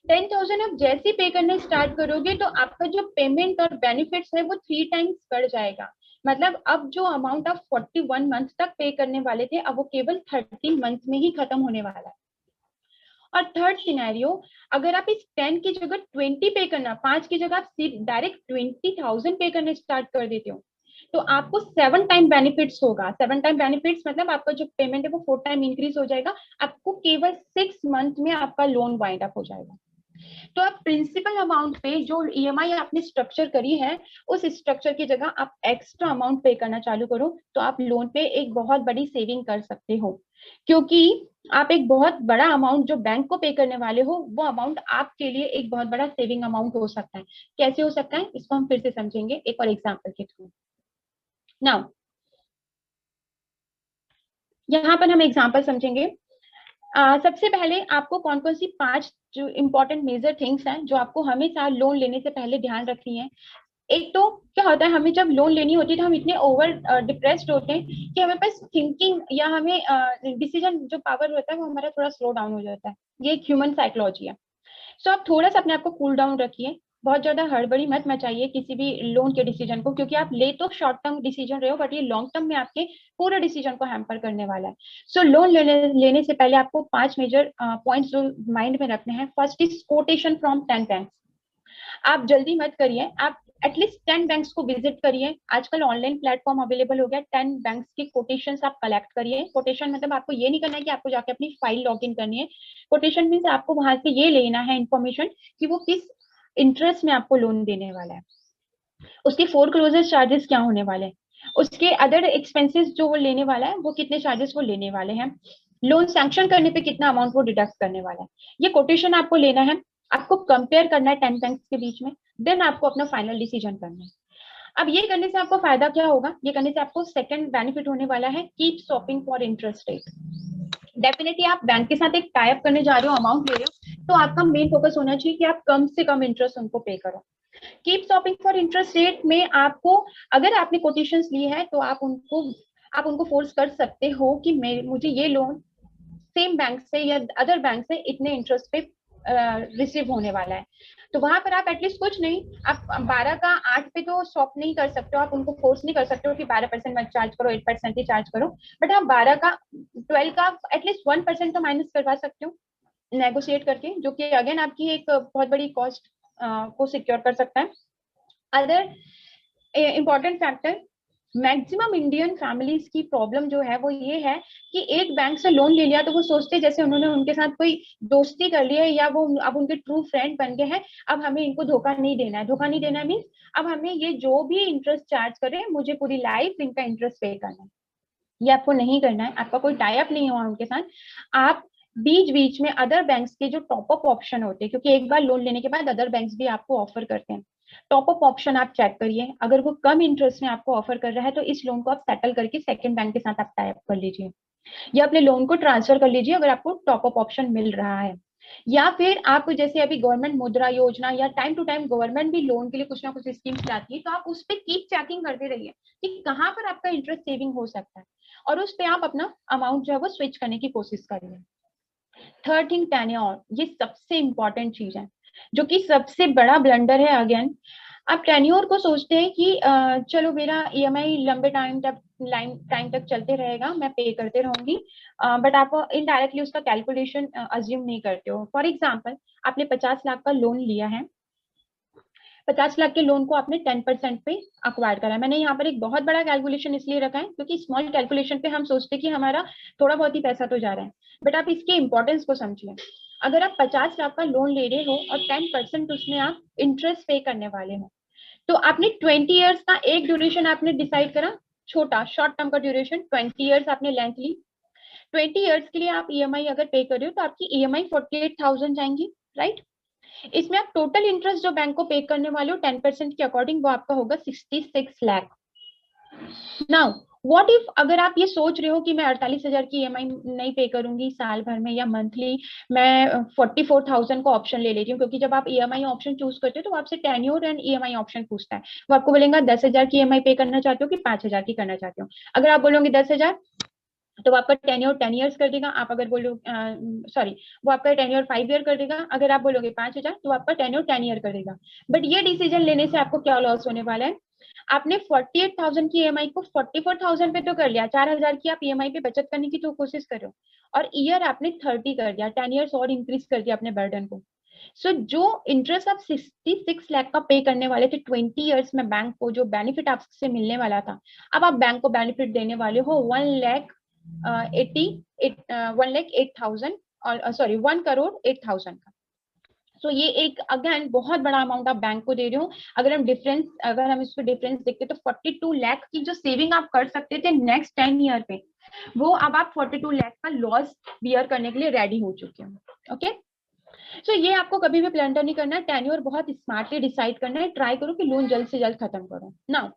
10,000 आप जैसे ही पे करना स्टार्ट करोगे तो आपका जो पेमेंट और बेनिफिट्स है वो 3 टाइम्स बढ़ जाएगा। मतलब अब जो अमाउंट आप 41 मंथ तक पे करने वाले थे, अब वो केवल 13 मंथ में ही खत्म होने वाला है। और थर्ड सिनेरियो, अगर आप इस 10 की जगह 20 पे करना, 5 की जगह आप डायरेक्ट 20,000 पे करना स्टार्ट कर देते हो, तो आपको 7 टाइम बेनिफिट्स होगा। 7 टाइम बेनिफिट्स मतलब आपका जो पेमेंट है वो 4 टाइम इंक्रीज हो जाएगा। आपको केवल 6 मंथ में आपका लोन वाइंड अप हो जाएगा। तो आप प्रिंसिपल अमाउंट पे जो ईएमआई आपने स्ट्रक्चर करी है, उस स्ट्रक्चर की जगह आप एक्स्ट्रा अमाउंट पे करना चालू करो, तो आप लोन पे एक बहुत बड़ी सेविंग कर सकते हो। क्योंकि आप एक बहुत बड़ा अमाउंट जो बैंक को पे करने वाले हो, वो अमाउंट आपके लिए एक बहुत बड़ा सेविंग अमाउंट हो सकता है। कैसे हो सकता है इसको हम फिर से समझेंगे एक और एग्जाम्पल के थ्रू। नाउ यहाँ पर हम एग्जाम्पल समझेंगे। सबसे पहले आपको कौन कौन सी 5 जो इंपॉर्टेंट मेजर थिंग्स हैं जो आपको हमेशा लोन लेने से पहले ध्यान रखनी है। एक तो क्या होता है, हमें जब लोन लेनी होती है तो हम इतने ओवर डिप्रेस्ड होते हैं कि हमें पास थिंकिंग या हमें डिसीजन जो पावर होता है वो हमारा थोड़ा स्लो डाउन हो जाता है। ये एक ह्यूमन साइकोलॉजी है। सो आप थोड़ा सा अपने आप को कूल डाउन रखिए, बहुत ज्यादा हड़बड़ी मत मचाइए किसी भी लोन के डिसीजन को, क्योंकि आप ले तो शॉर्ट टर्म डिसीजन रहे हो बट ये लॉन्ग टर्म में आपके पूरे डिसीजन को हैम्पर करने वाला है। सो लोन लेने से पहले आपको 5 मेजर पॉइंट्स जो माइंड में रखने हैं। First is quotation from 10 banks. आप जल्दी मत करिए, आप एटलीस्ट 10 बैंक्स को विजिट करिए। आजकल ऑनलाइन प्लेटफॉर्म अवेलेबल हो गया, 10 बैंक्स की कोटेशन आप कलेक्ट करिए। कोटेशन मतलब आपको ये नहीं करना है कि आपको जाके अपनी फाइल लॉग इन करनी है। कोटेशन मीन्स आपको वहां से ये लेना है इन्फॉर्मेशन कि वो किस इंटरेस्ट में आपको लोन देने वाला है, उसके फोरक्लोजर चार्जेस क्या होने वाले हैं, उसके अदर एक्सपेंसेस जो वो लेने वाला है वो कितने चार्जेस वो लेने वाले हैं, लोन सैंक्शन करने पे कितना अमाउंट वो डिडक्ट करने वाला है। ये कोटेशन आपको लेना है, आपको कंपेयर करना है 10 बैंक्स के बीच में, देन आपको अपना फाइनल डिसीजन करना है। अब ये करने से आपको फायदा क्या होगा, ये करने से आपको सेकंड बेनिफिट होने वाला है, keep shopping for interest rate. Definitely आप बैंक के साथ एक टाई अप करने जा रहे हो, अमाउंट ले रहे हो, तो आपका मेन फोकस होना चाहिए कि आप कम से कम इंटरेस्ट उनको पे करो। Keep shopping for interest rate में आपको, अगर आपने कोटेशंस लिए हैं तो आप उनको फोर्स कर सकते हो कि मुझे ये लोन सेम बैंक से या अदर बैंक से इतने इंटरेस्ट पे रिसीव होने वाला है। तो वहां पर आप एटलीस्ट कुछ नहीं, आप 12 का 8 पे तो स्टॉप नहीं कर सकते हो, आप उनको फोर्स नहीं कर सकते हो कि 12% मत चार्ज करो, 8% ही चार्ज करो, बट आप 12 का 12 का एटलीस्ट 1% तो माइनस करवा सकते हो नेगोशिएट करके, जो कि अगेन आपकी एक बहुत बड़ी कॉस्ट को सिक्योर कर सकता है। Other important factor, maximum Indian families की प्रॉब्लम जो है वो ये है कि एक बैंक से लोन ले लिया तो वो सोचते जैसे उन्होंने उनके साथ कोई दोस्ती कर ली है या वो अब उनके ट्रू फ्रेंड बन गए हैं, अब हमें इनको धोखा नहीं देना है। धोखा नहीं देना है मीन्स अब हमें ये जो भी इंटरेस्ट चार्ज करे मुझे पूरी लाइफ इनका इंटरेस्ट पे करना है। ये आपको नहीं करना है, आपका कोई टाई अप नहीं हुआ उनके साथ। आप बीच बीच में अदर बैंक्स के जो टॉप अप ऑप्शन होते हैं, क्योंकि एक बार लोन लेने के बाद अदर बैंक्स भी आपको ऑफर करते हैं, टॉप अप ऑप्शन आप चेक करिए, अगर वो कम इंटरेस्ट में आपको ऑफर कर रहा है तो इस लोन को आप सेटल करके सेकंड बैंक के साथ आप टाई अप कर लीजिए, या अपने लोन को ट्रांसफर कर लीजिए अगर आपको टॉप अप ऑप्शन मिल रहा है। या फिर आप जैसे अभी गवर्नमेंट मुद्रा योजना या टाइम टू टाइम गवर्नमेंट भी लोन के लिए कुछ ना कुछ स्कीम्स लाती है, तो आप उस पर कीप चेकिंग करते रहिए कि कहाँ पर आपका इंटरेस्ट सेविंग हो सकता है, और उस पर आप अपना अमाउंट जो है वो स्विच करने की कोशिश करिए। थर्ड थिंग, टेन्योर, ये सबसे इंपॉर्टेंट चीज है जो कि सबसे बड़ा ब्लंडर है। अगेन आप टेन्योर को सोचते हैं कि चलो मेरा ईएमआई लंबे टाइम तक चलते रहेगा, मैं पे करते रहूंगी, बट आप इनडायरेक्टली उसका कैलकुलेशन अज्यूम नहीं करते हो। फॉर एग्जाम्पल, आपने 50 लाख का लोन लिया है, 50 लाख के लोन को आपने 10% पे अक्वायर करा है। मैंने यहाँ पर एक बहुत बड़ा कैलकुलेशन इसलिए रखा है क्योंकि स्मॉल कैलकुलेशन पे हम सोचते हैं कि हमारा थोड़ा बहुत ही पैसा तो जा रहा है, बट आप इसके इंपॉर्टेंस को समझिए। अगर आप 50 लाख का लोन ले रहे हो और 10% उसमें आप इंटरेस्ट पे करने वाले हो, तो आपने 20 ईयर्स का एक ड्यूरेशन आपने डिसाइड करा, छोटा शॉर्ट टर्म का ड्यूरेशन 20 ईयर्स आपने लेंथ ली। 20 ईयर्स के लिए आप ईएमआई अगर पे कर रहे हो तो आपकी ईएमआई 48,000 जाएंगी, राइट। इसमें आप टोटल इंटरेस्ट जो बैंक को पे करने वाले हो 10% के अकॉर्डिंग, वो आपका होगा 66 लाख। नाउ व्हाट इफ अगर आप ये सोच रहे हो कि मैं 48,000 की ईएमआई नहीं पे करूंगी साल भर में या मंथली, मैं 44,000 का ऑप्शन ले लेती हूँ, क्योंकि जब आप ईएमआई ऑप्शन चूज करते हो तो आपसे टेन्योर एंड ईएमआई ऑप्शन पूछता है। वो आपको बोलेगा 10,000 की ईएमआई पे करना चाहते हो कि 5,000 की करना चाहते हो। अगर आप बोलोगे 10,000 तो आपका टेन्योर 10 ईयर्स कर देगा। आप अगर बोलो सॉरी, वो आपका टेन्योर 5 ईयर कर देगा। अगर आप बोलोगे 5,000 तो आपका टेन्योर 10 ईयर कर देगा। बट ये डिसीजन लेने से आपको क्या लॉस होने वाला है, आपने 48,000 की ईएमआई को 44,000 पे तो कर लिया, 4,000 की आप ईएमआई पे बचत करने की तो कोशिश करो, और ईयर आपने 30 कर दिया, 10 ईयर्स और इंक्रीज कर दिया अपने बर्डन को। सो जो इंटरेस्ट आप 66 लाख का पे करने वाले थे 20 ईयर्स में बैंक को, जो बेनिफिट आपसे मिलने वाला था, अब आप बैंक को बेनिफिट देने वाले हो 1,08,000 और सॉरी 1,08,00,000 का। सो ये एक अगेन बहुत बड़ा अमाउंट आप बैंक को दे रहे हो। अगर हम इसको डिफरेंस देखते तो 42 लाख की जो सेविंग आप कर सकते थे नेक्स्ट 10 ईयर पे, वो अब आप 42 लाख का लॉस बियर करने के लिए रेडी हो चुके हो। ओके, सो ये आपको कभी भी प्लैंटर नहीं करना है, टेन्योर बहुत स्मार्टली डिसाइड करना है, ट्राई करो कि लोन जल्द से जल्द खत्म करो। Now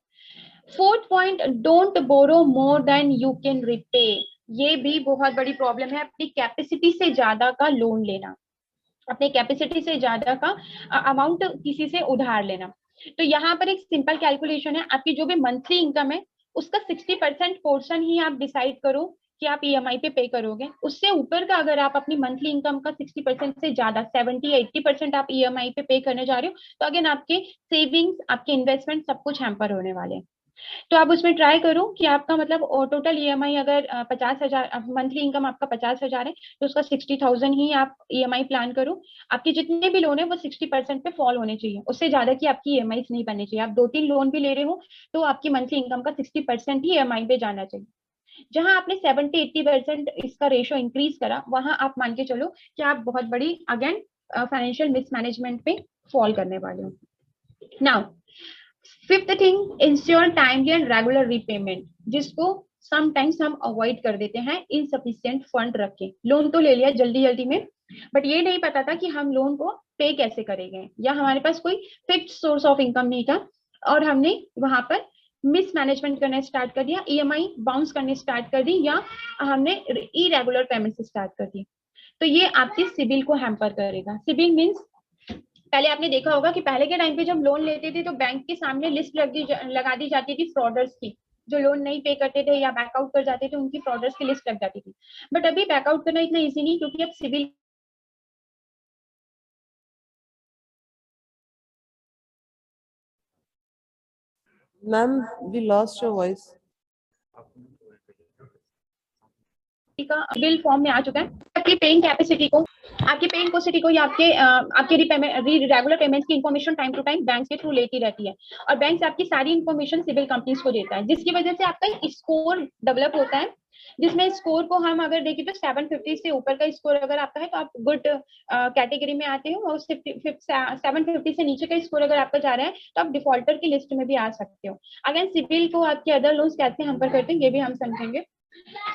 fourth point, don't borrow more than you can repay. ये भी बहुत बड़ी प्रॉब्लम है, अपनी कैपेसिटी से ज्यादा का लोन लेना, अपनी कैपेसिटी से ज्यादा का अमाउंट किसी से उधार लेना। तो यहाँ पर एक सिंपल कैलकुलेशन है, आपकी जो भी मंथली इनकम है उसका 60% पोर्शन ही आप डिसाइड करो कि आप ईएमआई पे पे करोगे। उससे ऊपर का अगर आप अपनी मंथली इनकम का 60% से ज्यादा 70-80% आप ईएमआई पे करने जा रहे हो, तो अगेन आपके सेविंग्स, आपके इन्वेस्टमेंट सब कुछ हैम्पर होने वाले हैं। तो आप उसमें ट्राई करो कि आपका मतलब टोटल ईएमआई अगर 50,000, मंथली इनकम आपका 50,000 है तो उसका 60,000 ही आप ईएमआई प्लान करो। आपके जितने भी लोन है वो 60% पे फॉल होने चाहिए, उससे ज्यादा की आपकी ईएमआई नहीं बननी चाहिए। आप 2-3 लोन भी ले रहे हो तो आपकी मंथली इनकम का 60% ही ईएमआई पे जाना चाहिए। जहां आपने 70-80% इसका रेशो इंक्रीज करा, वहां आप मान के चलो कि आप बहुत बड़ी अगेन फाइनेंशियल मिसमैनेजमेंट पे फॉल करने वाले हो। Now fifth thing, ensure timely and regular repayment, जिसको समटाइम्स हम अवॉइड कर देते हैं। इनसफिशिएंट फंड रख के लोन तो ले लिया जल्दी जल्दी में, बट ये नहीं पता था कि हम लोन को पे कैसे करेंगे, या हमारे पास कोई फिक्स सोर्स ऑफ इनकम नहीं था और हमने वहां पर मिसमैनेजमेंट करना स्टार्ट कर दिया, ईएमआई बाउंस करने स्टार्ट कर दी, या हमने इरेगुलर पेमेंट स्टार्ट कर दी। तो ये आपकी सिबिल को हैम्पर करेगा। सिबिल मीन्स, पहले आपने देखा होगा कि पहले के टाइम पे जब लोन लेते थे तो बैंक के सामने लिस्ट लगा दी जाती थी फ्रॉडर्स की, जो लोन नहीं पे करते थे या बैकआउट कर जाते थे उनकी फ्रॉडर्स की लिस्ट लग जाती थी। बट अभी बैकआउट करना इतना इजी नहीं, क्योंकि अब civil Ma'am, we lost your voice. का बिल फॉर्म में आ चुका है। आपकी पेइंग कैपेसिटी को, आपकी पेइंग कैपेसिटी को या आपके रेगुलर पेमेंट्स की information time to time bank के थ्रू लेती रहती है, और बैंक से आपकी सारी इन्फॉर्मेशन सिविल कंपनीज को देता है, जिसकी वजह से आपका स्कोर डेवलप होता है, जिसमें स्कोर को हम अगर देखें तो 750 से ऊपर का स्कोर अगर आपका है तो आप गुड कैटेगरी में आते हो, और 750 से नीचे का स्कोर अगर आपका जा रहा है तो आप डिफॉल्टर की लिस्ट में भी आ सकते हो। अगर सिविल को आपके अदर लोन्स कैसे हैम्पर करते हैं ये भी हम समझेंगे।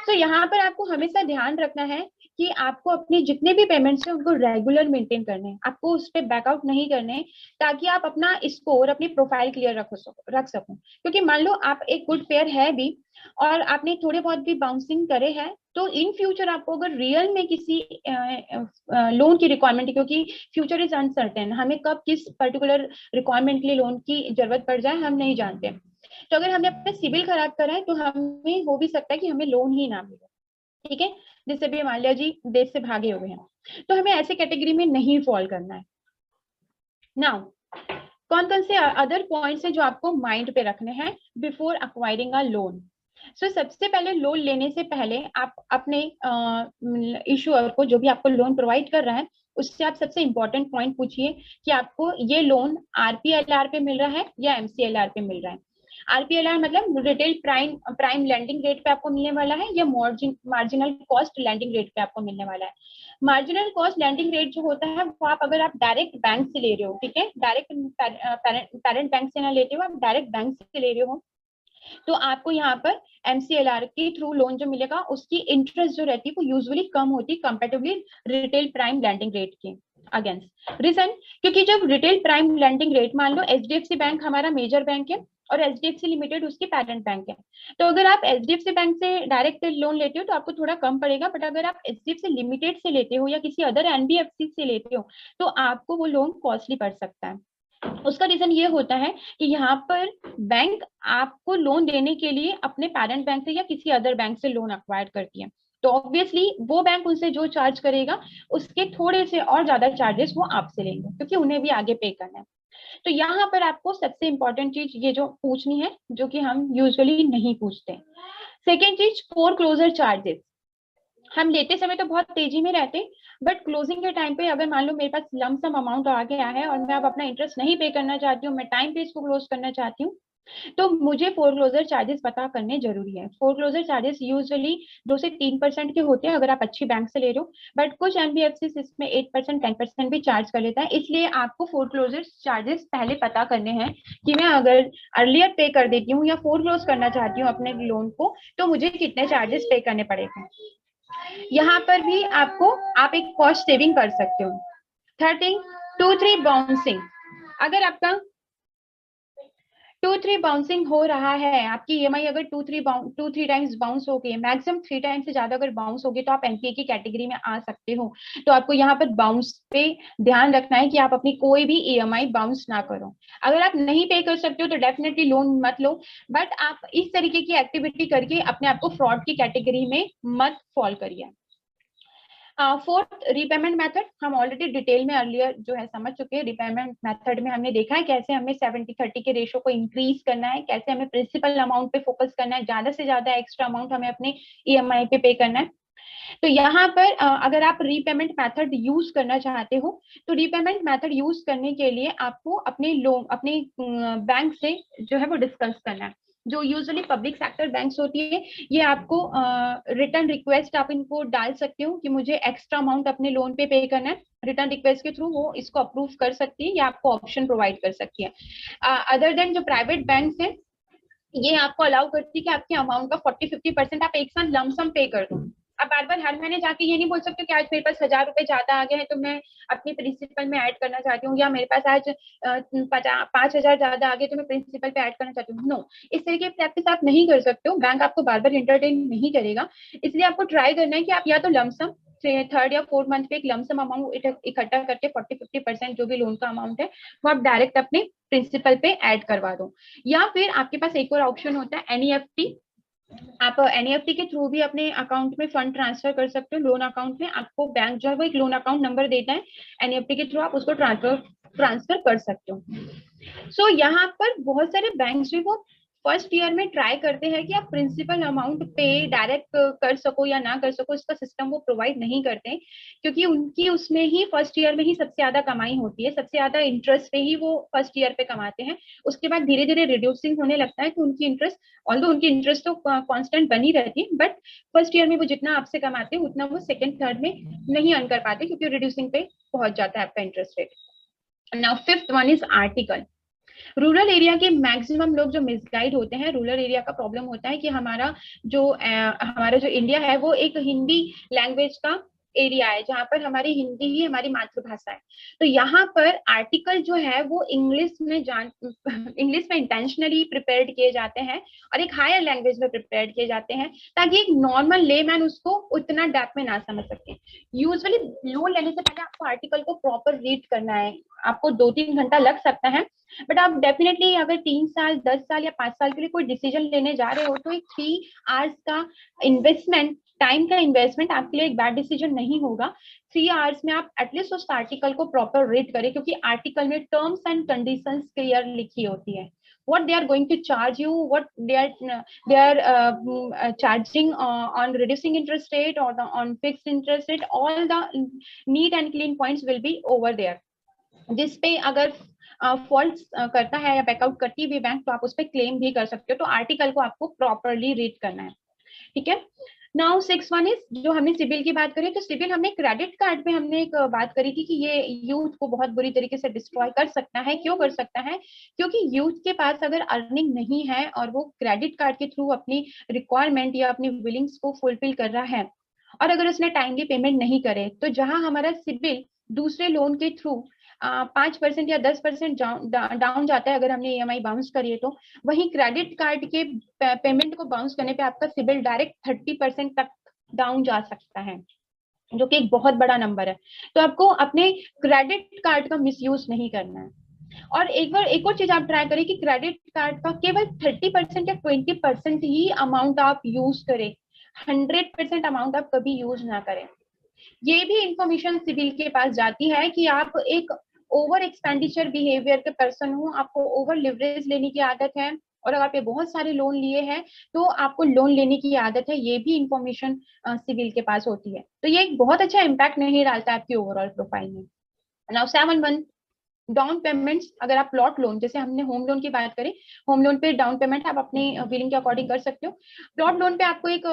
तो यहाँ पर आपको हमेशा ध्यान रखना है कि आपको अपने जितने भी पेमेंट्स हैं उनको रेगुलर मेंटेन करने हैं, आपको उस पर बैकआउट नहीं करने, ताकि आप अपना स्कोर, अपनी प्रोफाइल क्लियर रख सको। क्योंकि मान लो आप एक गुड पेयर है भी और आपने थोड़े बहुत भी बाउंसिंग करे हैं, तो इन फ्यूचर आपको अगर रियल में किसी लोन की रिक्वायरमेंट, क्योंकि फ्यूचर इज अनसर्टेन, हमें कब किस पर्टिकुलर रिक्वायरमेंट के लिए लोन की जरूरत पड़ जाए हम नहीं जानते, तो अगर हमने अपना सिविल खराब करा है तो हमें हो भी सकता है कि हमें लोन ही ना मिले, ठीक है, जिससे भी माल्या जी देश से भागे हुए हैं, तो हमें ऐसे कैटेगरी में नहीं फॉल करना है। नाउ कौन कौन से अदर पॉइंट्स हैं जो आपको माइंड पे रखने हैं बिफोर अक्वायरिंग अ लोन। सो सबसे पहले लोन लेने से पहले आप अपने इशूअर को, जो भी आपको लोन प्रोवाइड कर रहा है, उससे आप सबसे इंपॉर्टेंट पॉइंट पूछिए कि आपको ये लोन आरपीएलआर पे मिल रहा है या एमसीएलआर पे मिल रहा है। आरपीएलआर मतलब रिटेल प्राइम लैंडिंग रेट पे आपको मिलने वाला है, या मार्जिनल कॉस्ट लैंडिंग रेट पे आपको मिलने वाला है। मार्जिनल कॉस्ट लैंडिंग रेट जो होता है वो आप अगर आप डायरेक्ट बैंक से ले रहे हो, ठीक है, डायरेक्ट पेरेंट बैंक से ना लेते हो, आप डायरेक्ट बैंक से ले रहे हो, तो आपको यहाँ पर एमसीएलआर के थ्रू लोन जो मिलेगा उसकी इंटरेस्ट जो रहती है वो यूजुअली कम होती है comparatively retail prime landing rate के अगेंस्ट। रीजन, क्योंकि जब रिटेल प्राइम लैंडिंग रेट, मान लो एचडीएफसी बैंक हमारा मेजर बैंक है और एचडीएफसी लिमिटेड उसकी पेरेंट बैंक है, तो अगर आप एचडीएफसी बैंक से डायरेक्ट लोन लेते हो तो आपको थोड़ा कम पड़ेगा, बट अगर आप एचडीएफसी लिमिटेड से लेते हो या किसी अदर एनबीएफसी से लेते हो तो आपको वो लोन कॉस्टली पड़ सकता है। उसका रीजन ये होता है कि यहाँ पर बैंक आपको लोन देने के लिए अपने पेरेंट बैंक से या किसी अदर बैंक से लोन अक्वायर करती है, तो ऑब्वियसली वो बैंक उनसे जो चार्ज करेगा उसके थोड़े से और ज्यादा चार्जेस वो आपसे लेंगे, क्योंकि उन्हें भी आगे पे करना है। तो यहाँ पर आपको सबसे इंपॉर्टेंट चीज ये जो पूछनी है, जो कि हम यूजुअली नहीं पूछते। सेकेंड चीज, फोरक्लोजर चार्जेस। हम लेते समय तो बहुत तेजी में रहते, बट क्लोजिंग के टाइम पे अगर मान लो मेरे पास लमसम अमाउंट आ गया है और मैं अब अपना इंटरेस्ट नहीं पे करना चाहती हूँ, मैं टाइम पे इसको क्लोज करना चाहती हूँ, तो मुझे फोरक्लोजर चार्जेस पता करने जरूरी है। फोरक्लोजर चार्जेस यूजुअली 2 से 3% के होते हैं अगर आप अच्छी बैंक से ले रहे हो, बट कुछ एनबीएफसी इसमें 8% 10% भी चार्ज कर लेता है, इसलिए आपको फोरक्लोजर चार्जेस पहले पता करने हैं कि मैं अगर अर्लियर पे कर देती हूँ या फोरक्लोज करना चाहती हूँ अपने लोन को तो मुझे कितने चार्जेस पे करने पड़ेंगे। यहाँ पर भी आप एक कॉस्ट सेविंग कर सकते हो। Third thing, 2-3 bouncing. अगर आपका 2-3 बाउंसिंग हो रहा है, आपकी ईएमआई अगर 2-3 टाइम्स बाउंस हो गई, मैक्सिमम 3 टाइम्स से ज्यादा अगर बाउंस हो गई तो आप एनपीए की कैटेगरी में आ सकते हो। तो आपको यहाँ पर बाउंस पे ध्यान रखना है कि आप अपनी कोई भी ईएमआई बाउंस ना करो। अगर आप नहीं पे कर सकते हो तो डेफिनेटली लोन मत लो, बट आप इस तरीके की एक्टिविटी करके अपने आप को फ्रॉड की कैटेगरी में मत फॉल करिए। Fourth, repayment method. हम ऑलरेडी डिटेल में अर्लियर जो है समझ चुके हैं। रीपेमेंट मेथड में हमने देखा है कैसे हमें 70-30 के रेशो को इंक्रीज करना है, कैसे हमें प्रिंसिपल अमाउंट पे फोकस करना है, ज्यादा से ज्यादा एक्स्ट्रा अमाउंट हमें अपने ईएमआई पे करना है। तो यहाँ पर अगर आप रीपेमेंट मेथड यूज करना चाहते हो तो रीपेमेंट मेथड यूज करने के लिए आपको अपने लोन अपने बैंक से जो है वो डिस्कस करना है। जो यूजुअली पब्लिक सेक्टर बैंक्स होती है, ये आपको रिटर्न रिक्वेस्ट आप इनको डाल सकते हो कि मुझे एक्स्ट्रा अमाउंट अपने लोन पे करना है। रिटर्न रिक्वेस्ट के थ्रू वो इसको अप्रूव कर सकती है या आपको ऑप्शन प्रोवाइड कर सकती है। अदर देन जो प्राइवेट बैंक्स हैं, ये आपको अलाउ करती है कि आपके अमाउंट का 40-50% आप एक साथ लमसम पे कर दो। अब बार बार हर महीने जाके ये नहीं बोल सकते कि आज मेरे पास 1000 रुपए ज्यादा आ गए हैं तो मैं अपनी प्रिंसिपल में ऐड करना चाहती हूँ, या मेरे पास आज 5000 ज्यादा आ गए तो मैं प्रिंसिपल पे ऐड करना चाहती हूँ। नो, इस तरीके से आपके साथ नहीं कर सकते हो, बैंक आपको बार बार इंटरटेन नहीं करेगा। इसलिए आपको ट्राई करना है कि आप या तो लमसम थर्ड या फोर्थ मंथ पे एक लमसम अमाउंट इकट्ठा करके 40-50% जो भी लोन का अमाउंट है वो आप डायरेक्ट अपने प्रिंसिपल पे ऐड करवा दो। या फिर आपके पास एक और ऑप्शन होता है एनईएफटी। आप एनईएफटी के थ्रू भी अपने अकाउंट में फंड ट्रांसफर कर सकते हो। लोन अकाउंट में आपको बैंक जो है वो एक लोन अकाउंट नंबर देता है, एनईएफटी के थ्रू आप उसको ट्रांसफर कर सकते हो। सो यहाँ पर बहुत सारे बैंक्स भी वो फर्स्ट ईयर में ट्राई करते हैं कि आप प्रिंसिपल अमाउंट पे डायरेक्ट कर सको या ना कर सको, इसका सिस्टम वो प्रोवाइड नहीं करते, क्योंकि उनकी उसमें ही फर्स्ट ईयर में ही सबसे ज्यादा कमाई होती है, सबसे ज्यादा इंटरेस्ट पे ही वो फर्स्ट ईयर पे कमाते हैं। उसके बाद धीरे धीरे रिड्यूसिंग होने लगता है कि उनकी इंटरेस्ट, ऑल्दो उनकी इंटरेस्ट तो कांस्टेंट बनी रहती है, बट फर्स्ट ईयर में वो जितना आपसे कमाते हैं उतना वो सेकंड थर्ड में नहीं अर्न कर पाते, क्योंकि रिड्यूसिंग पे पहुंच जाता है आपका interest rate. Now fifth one is article. Rural area के मैक्सिमम लोग जो मिसगाइड होते हैं, रूरल एरिया का प्रॉब्लम होता है कि हमारा जो इंडिया है वो एक हिंदी लैंग्वेज का एरिया है, जहां पर हमारी हिंदी ही हमारी मातृभाषा है। तो यहाँ पर आर्टिकल जो है वो इंग्लिश में इंटेंशनली प्रिपेयर्ड किए जाते हैं और एक हायर लैंग्वेज में प्रिपेयर्ड किए जाते हैं, ताकि एक नॉर्मल लेमैन उसको उतना डेप्थ में ना समझ सके। यूजुअली लोन लेने से पहले आपको आर्टिकल को प्रॉपर रीड करना है, आपको 2-3 घंटा लग सकता है, बट आप डेफिनेटली अगर 3 साल 10 साल या 5 साल के लिए कोई डिसीजन लेने जा रहे हो तो एक 3 आवर्स का इन्वेस्टमेंट, टाइम का इन्वेस्टमेंट आपके लिए एक बैड डिसीजन नहीं होगा। 3 आवर्स में आप एटलीस्ट उस आर्टिकल को प्रॉपर रीड करें, क्योंकि आर्टिकल में टर्म्स एंड कंडीशंस क्लियर लिखी होती है, what they are going to charge you, what they are charging on reducing interest rate or on fixed interest rate, all the neat and clean points will be over there। जिस पे अगर fault करता है या backout करती भी bank, तो आप उस पर क्लेम भी कर सकते हो। तो आर्टिकल को आपको प्रॉपरली रीड करना है, ठीक है। नाउ 6 वन इज, जो हमने सिबिल की बात करी, तो सिबिल हमने क्रेडिट कार्ड पे हमने एक बात करी थी कि ये यूथ को बहुत बुरी तरीके से डिस्ट्रॉय कर सकता है। क्यों कर सकता है? क्योंकि यूथ के पास अगर अर्निंग नहीं है और वो क्रेडिट कार्ड के थ्रू अपनी रिक्वायरमेंट या अपनी विलिंग्स को फुलफिल कर रहा है, और अगर उसने टाइमली पेमेंट नहीं करे, तो जहां हमारा सिबिल दूसरे लोन के थ्रू 5% या 10% डाउन जाता है अगर हमने EMI बाउंस करी है, तो वहीं क्रेडिट कार्ड के पेमेंट को बाउंस करने पे आपका सिबिल डायरेक्ट 30% तक डाउन जा सकता है, जो कि एक बहुत बड़ा नंबर है। तो आपको अपने क्रेडिट कार्ड का मिसयूज नहीं करना है। और एक और चीज आप ट्राई करें कि क्रेडिट कार्ड का केवल 30% या 20% ही अमाउंट आप यूज करें, 100% अमाउंट आप कभी यूज ना करें। ये भी इंफॉर्मेशन सिबिल के पास जाती है कि आप एक ओवर एक्सपेंडिचर बिहेवियर के पर्सन हो, आपको ओवर लिवरेज लेने की आदत है, और अगर आपने बहुत सारे लोन लिए हैं तो आपको लोन लेने की आदत है, ये भी इंफॉर्मेशन सिबिल के पास होती है। तो ये एक बहुत अच्छा इम्पैक्ट नहीं डालता है आपकी ओवरऑल प्रोफाइल में। Now 7 one, down payments. अगर आप प्लॉट लोन, जैसे हमने होम लोन की बात करें, होम लोन पे डाउन पेमेंट आप अपनी बिलिंग के अकॉर्डिंग कर सकते हो। प्लॉट लोन पे आपको एक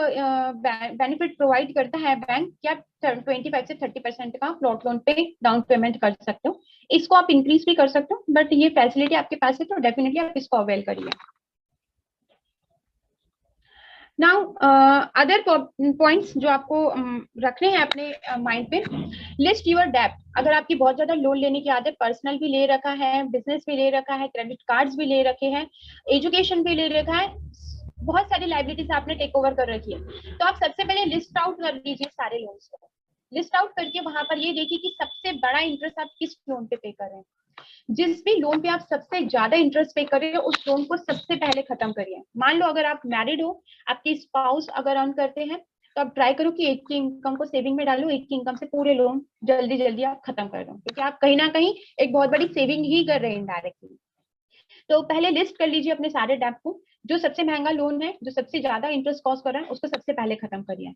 बेनिफिट प्रोवाइड करता है बैंक कि आप 25 से 30% का प्लॉट लोन पे डाउन पेमेंट कर सकते हो। इसको आप इंक्रीज भी कर सकते हो, बट ये फैसिलिटी आपके पास है तो डेफिनेटली आप इसको अवेल करिए। नाउ अदर पॉइंट्स जो आपको रखने हैं अपने माइंड पे, लिस्ट यूर डेब्ट। अगर आपकी बहुत ज्यादा लोन लेने की आदत, पर्सनल भी ले रखा है, बिजनेस भी ले रखा है, क्रेडिट कार्ड्स भी ले रखे हैं, एजुकेशन भी ले रखा है, बहुत सारी लाइबिलिटीज आपने टेक ओवर कर रखी है, तो आप सबसे पहले लिस्ट आउट कर लीजिए सारे लोन्स को। लिस्ट आउट करके वहां पर ये देखिए कि सबसे बड़ा इंटरेस्ट आप किस लोन पे कर रहे हैं। जिस भी लोन पे आप सबसे ज्यादा इंटरेस्ट पे कर रहे हो उस लोन को सबसे पहले खत्म करिए। मान लो अगर आप मैरिड हो, आपके स्पाउस अगर अर्न करते हैं, तो आप ट्राई करो कि एक की इनकम को सेविंग में डालो, एक की इनकम से पूरे लोन जल्दी जल्दी आप खत्म कर दो, क्योंकि आप कहीं ना कहीं एक बहुत बड़ी सेविंग ही कर रहे हैं इनडायरेक्टली। तो पहले लिस्ट कर लीजिए अपने सारे डेब्ट को, जो सबसे महंगा लोन है, जो सबसे ज्यादा इंटरेस्ट कॉस्ट कर रहा है, उसको सबसे पहले खत्म करिए।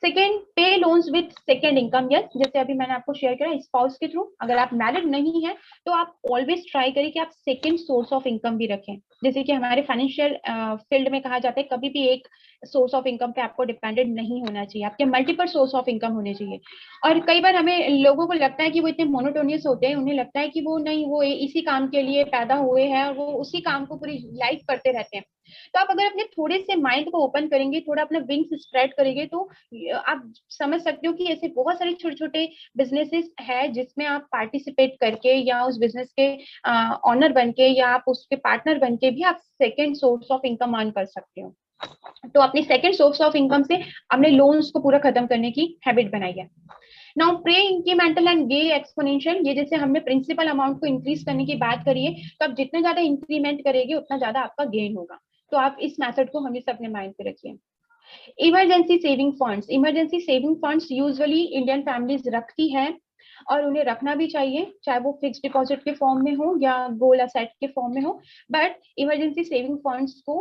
सेकेंड, पे loans with second income. Yes, जैसे अभी मैंने आपको शेयर किया स्पाउस के थ्रू, अगर आप मैरिड नहीं है तो आप ऑलवेज ट्राई करें कि आप सेकेंड सोर्स ऑफ इनकम भी रखें। जैसे कि हमारे फाइनेंशियल फील्ड में कहा जाता है, कभी भी एक सोर्स ऑफ इनकम पे आपको डिपेंडेंट नहीं होना चाहिए, आपके मल्टीपल सोर्स ऑफ इनकम होने चाहिए। और कई बार हमें लोगों को लगता है कि वो इतने मोनोटोनियस होते हैं, उन्हें लगता है कि वो नहीं, वो इसी काम के लिए पैदा हुए हैं और वो उसी काम को पूरी लाइफ करते रहते हैं। तो आप अगर अपने थोड़े से माइंड को ओपन करेंगे, थोड़ा अपना विंग्स स्प्रेड करेंगे, तो आप समझ सकते हो कि ऐसे बहुत सारे छोटे छोटे बिजनेसेस है जिसमें आप पार्टिसिपेट करके या उस बिजनेस के ऑनर बन के या आप उसके पार्टनर बन के भी आप second source of income earn कर सकते हो। तो अपनी सेकेंड सोर्स ऑफ इनकम से अपने लोन्स को पूरा खत्म करने की हैबिट बनाइए। Now pray incremental and gay exponential. ये जैसे हमने प्रिंसिपल अमाउंट को इंक्रीज करने की बात करी है, तो आप जितना ज्यादा इंक्रीमेंट करेंगे उतना ज्यादा आपका गेन होगा। तो आप इस मेथड को हमेशा अपने माइंड पे रखिए। Emergency saving funds. Emergency saving funds usually Indian families रखती है और उन्हें रखना भी चाहिए, चाहे वो फिक्स डिपॉजिट के फॉर्म में हो या गोल्ड असेट के फॉर्म में हो। बट इमरजेंसी सेविंग फंड्स को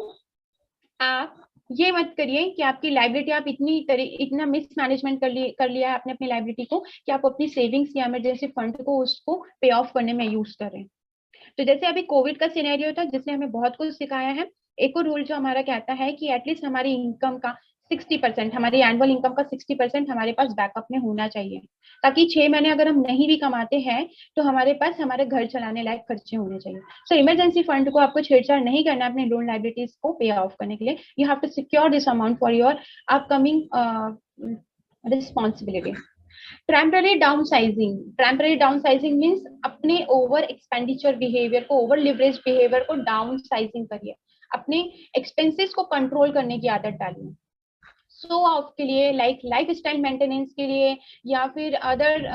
आप ये मत करिए कि आपकी लाइबिलिटी आप इतना मिसमैनेजमेंट कर लिया है आपने अपनी लाइबिलिटी को कि आप अपनी सेविंग्स या इमरजेंसी फंड को उसको पे ऑफ करने में यूज करें। तो जैसे अभी कोविड का सिनेरियो था जिसने हमें बहुत कुछ सिखाया है, एक और रूल जो हमारा कहता है कि एटलीस्ट हमारी इनकम का 60%, हमारी एनुअल इनकम का 60% हमारे पास बैकअप में होना चाहिए, ताकि 6 महीने अगर हम नहीं भी कमाते हैं तो हमारे पास हमारे घर चलाने लायक खर्चे होने चाहिए। सो इमरजेंसी फंड को आपको छेड़छाड़ नहीं करना अपने लोन लाइबिलिटीज को पे ऑफ करने के लिए। You have to secure this amount for your upcoming responsibility. Temporary downsizing means अपने ओवर एक्सपेंडिचर बिहेवियर को, ओवर लिवरेज बिहेवियर को डाउन साइजिंग करिए, अपने एक्सपेंसेस को कंट्रोल करने की आदत डालिए। शो ऑफ के लिए, लाइक लाइफ स्टाइल मेंटेनेंस के लिए, या फिर अदर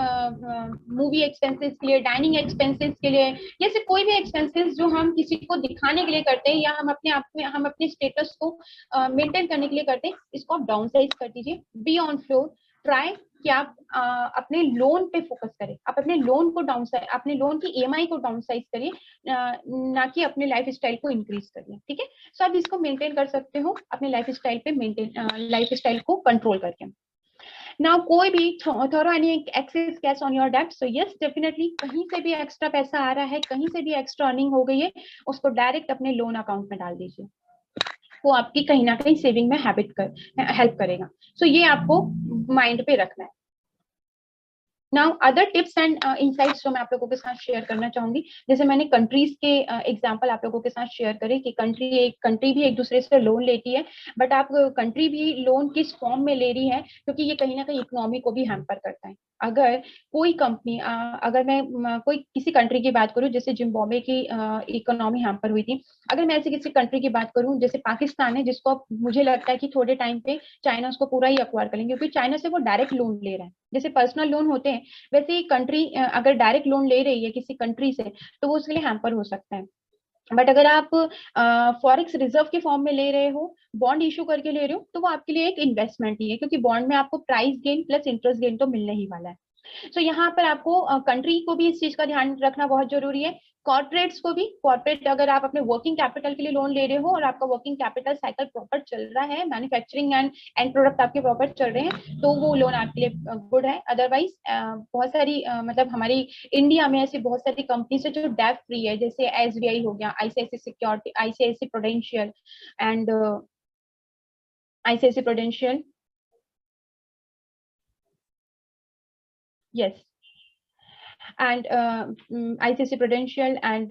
मूवी एक्सपेंसेस के लिए, डाइनिंग एक्सपेंसेस के लिए, जैसे कोई भी एक्सपेंसेस जो हम किसी को दिखाने के लिए करते हैं या हम अपने आप में हम अपने स्टेटस को मेंटेन करने के लिए करते हैं, इसको आप डाउन साइज कर दीजिए। बी ऑन फ्लोर, ट्राई कि आप अपने लोन पे फोकस करें, आप अपने लोन को अपने लोन की ईएमआई को डाउन साइज करिए, ना कि अपने लाइफ स्टाइल को इंक्रीज करिए। ठीक है, सो आप इसको मेंटेन कर सकते हो अपने लाइफ स्टाइल पे, लाइफ स्टाइल को कंट्रोल करके। नाउ कोई भी throw any excess cash on your debt, so yes definitely कहीं से भी एक्स्ट्रा पैसा आ रहा है, कहीं से भी एक्स्ट्रा अर्निंग हो गई है, उसको डायरेक्ट अपने लोन अकाउंट में डाल दीजिए, वो आपकी कहीं ना कहीं सेविंग में हेल्प करेगा। सो ये आपको माइंड पे रखना है। Now other tips and insights जो मैं आप लोगों के साथ शेयर करना चाहूंगी, जैसे मैंने कंट्रीज के एग्जांपल आप लोगों के साथ शेयर करे कि कंट्री भी एक दूसरे से लोन लेती है, बट आप कंट्री भी लोन किस फॉर्म में ले रही है, क्योंकि ये कहीं ना कहीं इकोनॉमी को भी हैम्पर करता है। अगर कोई कंपनी अगर मैं कोई किसी कंट्री की बात करूं, जैसे जिम्बाब्वे की इकोनॉमी हैम्पर हुई थी, अगर मैं ऐसी किसी कंट्री की बात करूं जैसे पाकिस्तान है, जिसको मुझे लगता है कि थोड़े टाइम पे चाइना उसको पूरा ही अक्वायर करेंगे, क्योंकि चाइना से वो डायरेक्ट लोन ले रहा है। जैसे पर्सनल लोन होते हैं, वैसे ही कंट्री अगर डायरेक्ट लोन ले रही है किसी कंट्री से, तो वो उसके लिए हैम्पर हो सकता है। बट अगर आप फॉरेक्स रिजर्व के फॉर्म में ले रहे हो, बॉन्ड इशू करके ले रहे हो, तो वो आपके लिए एक इन्वेस्टमेंट ही है, क्योंकि बॉन्ड में आपको price gain plus interest gain तो मिलने ही वाला है। सो यहाँ पर आपको कंट्री को भी इस चीज का ध्यान रखना बहुत जरूरी है, कॉर्पोरेट्स को भी। कॉर्पोरेट अगर आप अपने वर्किंग कैपिटल के लिए लोन ले रहे हो और आपका वर्किंग कैपिटल साइकिल प्रॉपर चल रहा है, मैन्युफैक्चरिंग एंड प्रोडक्ट आपके प्रॉपर चल रहे हैं, तो वो लोन आपके लिए गुड है। अदरवाइज बहुत सारी मतलब हमारी इंडिया में ऐसी बहुत सारी कंपनीज है जो डेट फ्री है, जैसे एसबीआई हो गया, ICICI Security, ICICI Prudential and ICICI Prudential, yes, and ICICI Prudential and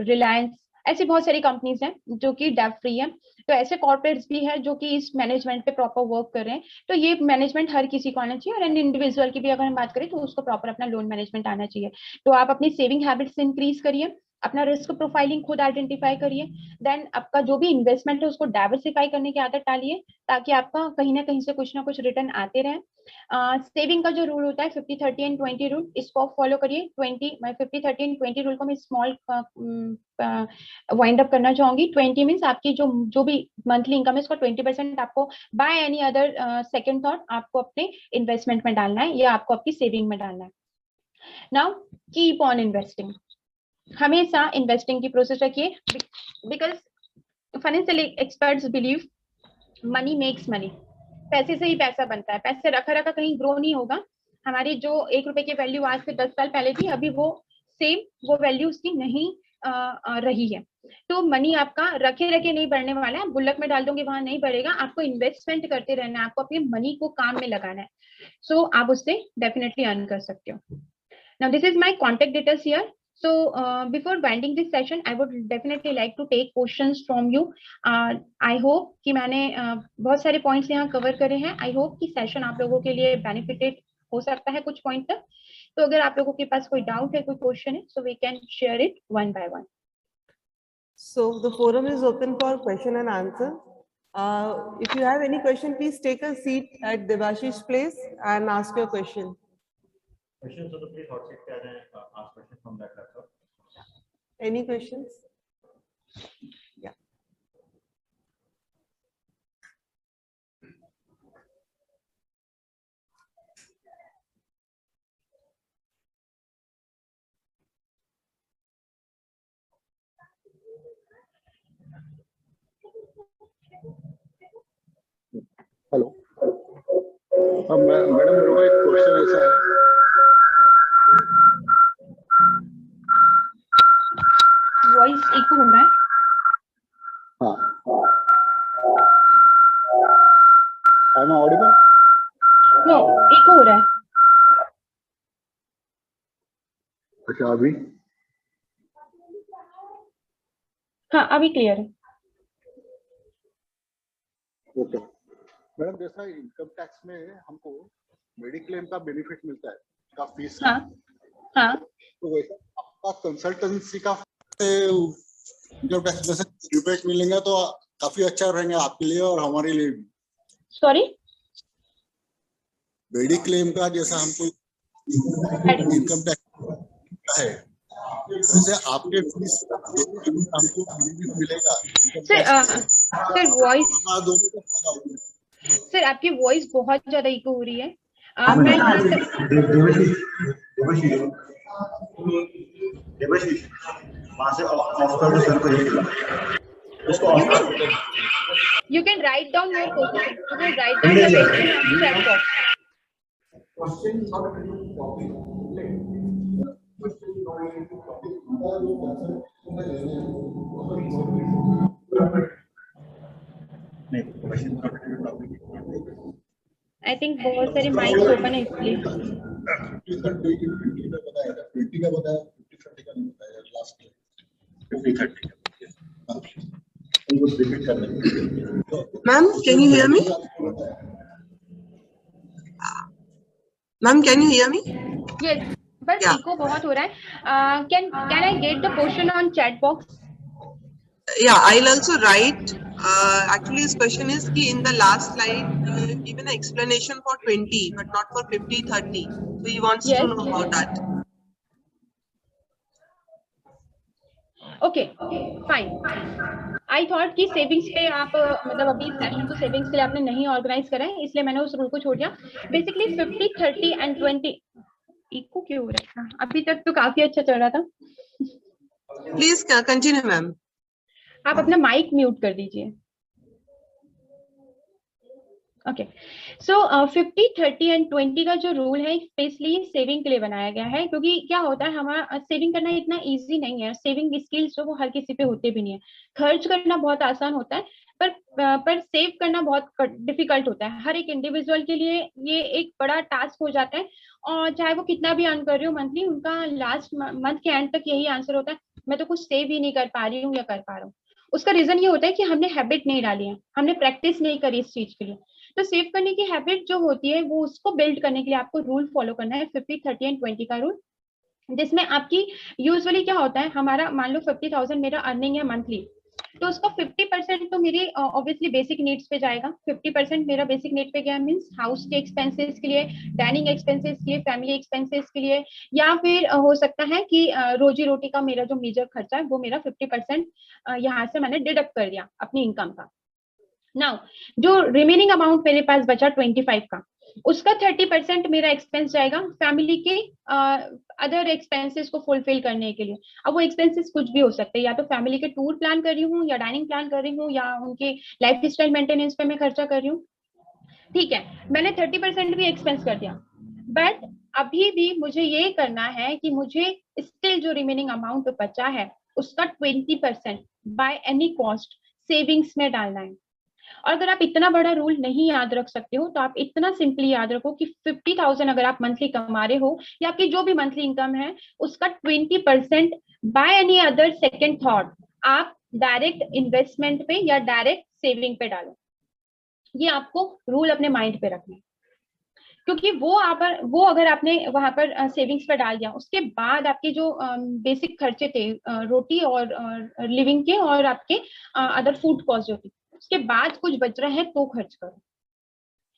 Reliance, ऐसी बहुत सारी कंपनीज हैं जो कि डेट फ्री है। तो ऐसे कॉर्पोरेट्स भी है जो कि इस मैनेजमेंट पे प्रॉपर वर्क कर रहे हैं। तो ये मैनेजमेंट हर किसी को आना चाहिए, और एन इंडिविजुअल की भी अगर हम बात करें तो उसको प्रॉपर अपना लोन मैनेजमेंट आना चाहिए। तो आप अपनी सेविंग हैबिट्स इंक्रीज करिए, अपना रिस्क प्रोफाइलिंग खुद आइडेंटिफाई करिए, देन आपका जो भी इन्वेस्टमेंट है उसको डाइवर्सिफाई करने की आदत डालिए, ताकि आपका कहीं ना कुछ रिटर्न आते रहे। सेविंग का जो रूल होता है 50-30-20 रूल, इसको फॉलो करिए। 50-30-20 रूल को मैं स्मॉल वाइंड अप करना चाहूंगी। 20 मीन्स आपकी जो भी मंथली इनकम है, इसको 20% आपको by any other second thought आपको अपने इन्वेस्टमेंट में डालना है या आपको आपकी सेविंग में डालना है। नाउ कीप ऑन इन्वेस्टिंग, हमेशा इन्वेस्टिंग की प्रोसेस रखिए, because financial experts believe money makes money, पैसे से ही पैसा बनता है, पैसे रखा रखा कहीं ग्रो नहीं होगा। हमारी जो 1 रुपए की वैल्यू आज से 10 साल पहले थी, अभी वो सेम वो वैल्यू उसकी नहीं रही है। तो मनी आपका रखे रखे नहीं बढ़ने वाला है, गुल्लक में डाल दोगे वहां नहीं बढ़ेगा, आपको इन्वेस्टमेंट करते रहना है, आपको अपने मनी को काम में लगाना है। सो आप उससे डेफिनेटली अर्न कर सकते हो। Now this is my contact details here. So before winding this session, I would definitely like to take questions from you. I hope कि मैंने बहुत सारे points यहाँ cover करे हैं। I hope कि session आप लोगों के लिए benefited हो सकता है कुछ point तक। तो अगर आप लोगों के पास कोई doubt है, कोई question है, so we can share it one by one. So the forum is open for question and answer. If you have any question, please take a seat at Devashish's place and ask your question. Questions, so please hot seat and ask questions from that laptop. Any questions? Yeah. Hello madam, मेरे को एक question ऐसा है, voice eco हो रहा है। हाँ, I am audible? No, echo हो रहा है। अच्छा, अभी? हाँ, अभी क्लियर है। ओके मैडम, जैसा इनकम टैक्स में हमको मेडिक्लेम का बेनिफिट मिलता है का फीस का, हाँ हाँ, तो वैसा आपका कंसल्टेंसी का इनकम टैक्स जैसे रिबेट मिलेंगे तो काफी अच्छा रहेंगे आपके लिए और हमारे लिए भी। सॉरी, मेडिक्लेम का जैसा हमको इनकम टैक्स है, वैसे आपके फीस हमको बेनिफिट मिलेगा सर वॉइस, दोनों को फायदा होगा। सर आपकी वॉइस बहुत ज्यादा इको हो रही है। मैं यहाँ तक देवाशीष वहां से ऑफ कर दो सर को, उसको ऑफ कर दो। you can write down your question. You can write down the question on chat box. नहीं, क्वेश्चन टॉपिक I think बहुत सारे माइक्स ओपन है इसलिए। 20 का बताया, 50 का नहीं बताया लास्ट में। 50-30 उनको रिपीट कर देंगे। Ma'am, can you hear me? Ma'am, can you hear me? Yes, but Yeah. Echo बहुत हो रहा है। Can I get the question on chat box? Yeah, I'll also write. Actually, his question is कि in the last slide you have given an explanation for 20, but not for 50-30. So he wants to Yes. know about that. Okay, fine. I thought कि savings पे आप मतलब अभी session को savings के लिए आपने नहीं ऑर्गेनाइज करा है, इसलिए मैंने उस रूल को छोड़ दिया। बेसिकली 50, 30 एंड 20 इको क्यों हो रहा है? अभी तक तो काफी अच्छा चल रहा था। Please continue, ma'am. आप अपना माइक म्यूट कर दीजिए। ओके, सो 50, 30 एंड 20 का जो रूल है स्पेशली सेविंग के लिए बनाया गया है, क्योंकि क्या होता है हमारा सेविंग करना इतना इजी नहीं है। सेविंग स्किल्स जो वो हर किसी पे होते भी नहीं है। खर्च करना बहुत आसान होता है, पर सेव करना बहुत डिफिकल्ट होता है। हर एक इंडिविजुअल के लिए ये एक बड़ा टास्क हो जाता है, और चाहे वो कितना भी अर्न कर रही हो मंथली, उनका लास्ट मंथ के एंड तक यही आंसर होता है, मैं तो कुछ सेव ही नहीं कर पा रही हूँ या कर पा रहा हूँ। उसका रीजन ये होता है कि हमने हैबिट नहीं डाली है, हमने प्रैक्टिस नहीं करी इस चीज के लिए। तो सेव करने की हैबिट जो होती है वो उसको बिल्ड करने के लिए आपको रूल फॉलो करना है, 50, 30 एंड 20 का रूल, जिसमें आपकी यूजुअली क्या होता है, हमारा मान लो 50,000 मेरा अर्निंग है मंथली, तो उसका 50% तो मेरी ऑब्वियसली बेसिक नीड्स पे जाएगा। 50% मेरा बेसिक नीड पे गया मींस हाउस के एक्सपेंसेस के लिए, डाइनिंग एक्सपेंसेस के लिए, फैमिली एक्सपेंसेस के लिए, या फिर हो सकता है कि रोजी रोटी का मेरा जो मेजर खर्चा है वो मेरा 50% यहाँ से मैंने डिडक्ट कर दिया अपनी इनकम का। नाउ जो रिमेनिंग अमाउंट मेरे पास बचा 25 का, उसका 30% मेरा एक्सपेंस जाएगा फैमिली के अदर एक्सपेंसेस को फुलफिल करने के लिए। अब वो एक्सपेंसेस कुछ भी हो सकते हैं, या तो फैमिली के टूर प्लान कर रही हूँ, या डाइनिंग प्लान कर रही हूँ, या उनके लाइफ स्टाइल मेंटेनेंस पे मैं खर्चा कर रही हूँ। ठीक है, मैंने 30% भी एक्सपेंस कर दिया, बट अभी भी मुझे ये करना है कि मुझे स्टिल जो रिमेनिंग अमाउंट बचा है उसका 20% बाय एनी कॉस्ट सेविंग्स में डालना है। और अगर आप इतना बड़ा रूल नहीं याद रख सकते हो, तो आप इतना सिंपली याद रखो कि 50,000 अगर आप मंथली कमा रहे हो, या आपकी जो भी मंथली इनकम है, उसका 20% by any other second thought आप डायरेक्ट इन्वेस्टमेंट पे या डायरेक्ट सेविंग पे डालो। ये आपको रूल अपने माइंड पे रखना है, क्योंकि वो अगर आपने वहां पर सेविंग्स पे डाल दिया, उसके बाद आपके जो बेसिक खर्चे थे रोटी और लिविंग के और आपके अदर फूड कॉस्ट जो थी, उसके बाद कुछ बच रहा है तो खर्च करो।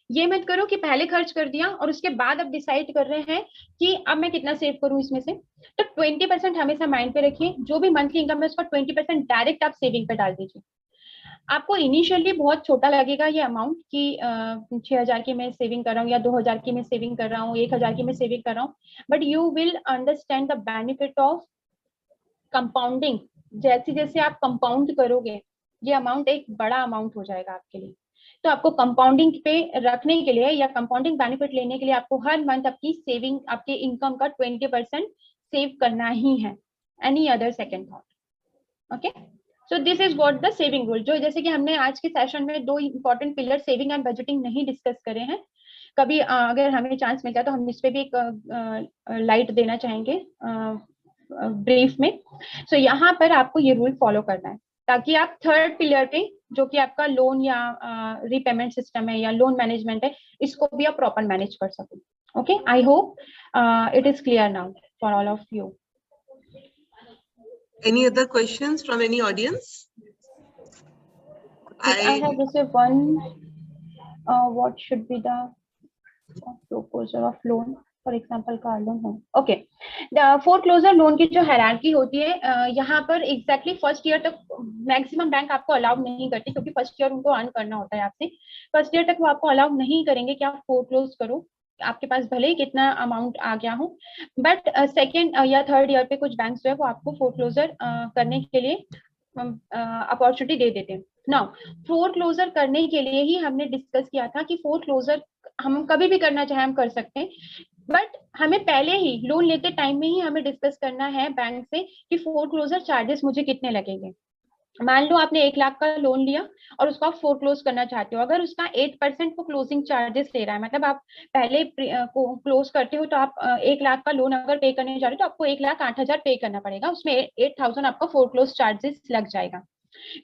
ये मत करो कि पहले खर्च कर दिया और उसके बाद अब डिसाइड कर रहे हैं कि अब मैं कितना सेव करूं इसमें से। तो 20% हमेशा माइंड पे रखिए, जो भी मंथली इनकम है उसका 20% डायरेक्ट आप सेविंग पे डाल दीजिए। आपको इनिशियली बहुत छोटा लगेगा ये अमाउंट कि 6,000 की मैं सेविंग कर रहा हूँ, या 2,000 की मैं सेविंग कर रहा हूँ, 1,000 की मैं सेविंग कर रहा हूँ, but you will understand the benefit of compounding. जैसे जैसे आप कंपाउंड करोगे ये अमाउंट एक बड़ा अमाउंट हो जाएगा आपके लिए। तो आपको कंपाउंडिंग पे रखने के लिए या कंपाउंडिंग बेनिफिट लेने के लिए आपको हर मंथ आपकी सेविंग, आपके इनकम का 20% सेव करना ही है। Any other second thought? Okay, so this is what the saving rule. जो जैसे कि हमने आज के सेशन में 2 important pillar saving and budgeting नहीं डिस्कस करे हैं, कभी अगर हमें चांस मिलता है तो हम इस पे भी एक लाइट देना चाहेंगे ब्रीफ में। सो यहाँ पर आपको ये रूल फॉलो करना है ताकि आप थर्ड पिलर पे, जो कि आपका लोन या रीपेमेंट सिस्टम है या लोन मैनेजमेंट है, इसको भी आप प्रॉपर मैनेज कर सको। Okay, I hope it is clear now for all of you. Any other questions from any audience? I have received one. What should be the foreclosure of loan? For example, car loan home. Okay, the foreclosure loan की जो hierarchy होती है, यहाँ पर exactly first year तक maximum bank आपको allow नहीं करती, क्योंकि फर्स्ट ईयर उनको अर्न करना होता है आपसे। फर्स्ट ईयर तक वो आपको अलाउ नहीं करेंगे कि आप फोरक्लोज करो, आपके पास भले ही कितना अमाउंट आ गया हो। बट सेकेंड या थर्ड ईयर पे कुछ बैंक जो है वो आपको फोरक्लोजर करने के लिए अपॉर्चुनिटी दे देते हैं। नाउ फोरक्लोजर करने के लिए ही हमने डिस्कस किया था कि फोरक्लोजर हम कभी भी करना चाहे हम कर सकते हैं, बट हमें पहले ही लोन लेते टाइम में ही हमें डिस्कस करना है बैंक से कि फोरक्लोजर चार्जेस मुझे कितने लगेंगे। मान लो आपने 1 लाख का लोन लिया और उसको आप फोरक्लोज करना चाहते हो, अगर उसका 8% को क्लोजिंग चार्जेस ले रहा है, मतलब आप पहले क्लोज करते हो तो आप 1 लाख का लोन अगर पे करने जा रहे हो तो आपको 1,08,000 पे करना पड़ेगा, उसमें 8,000 आपका फोरक्लोज चार्जेस लग जाएगा।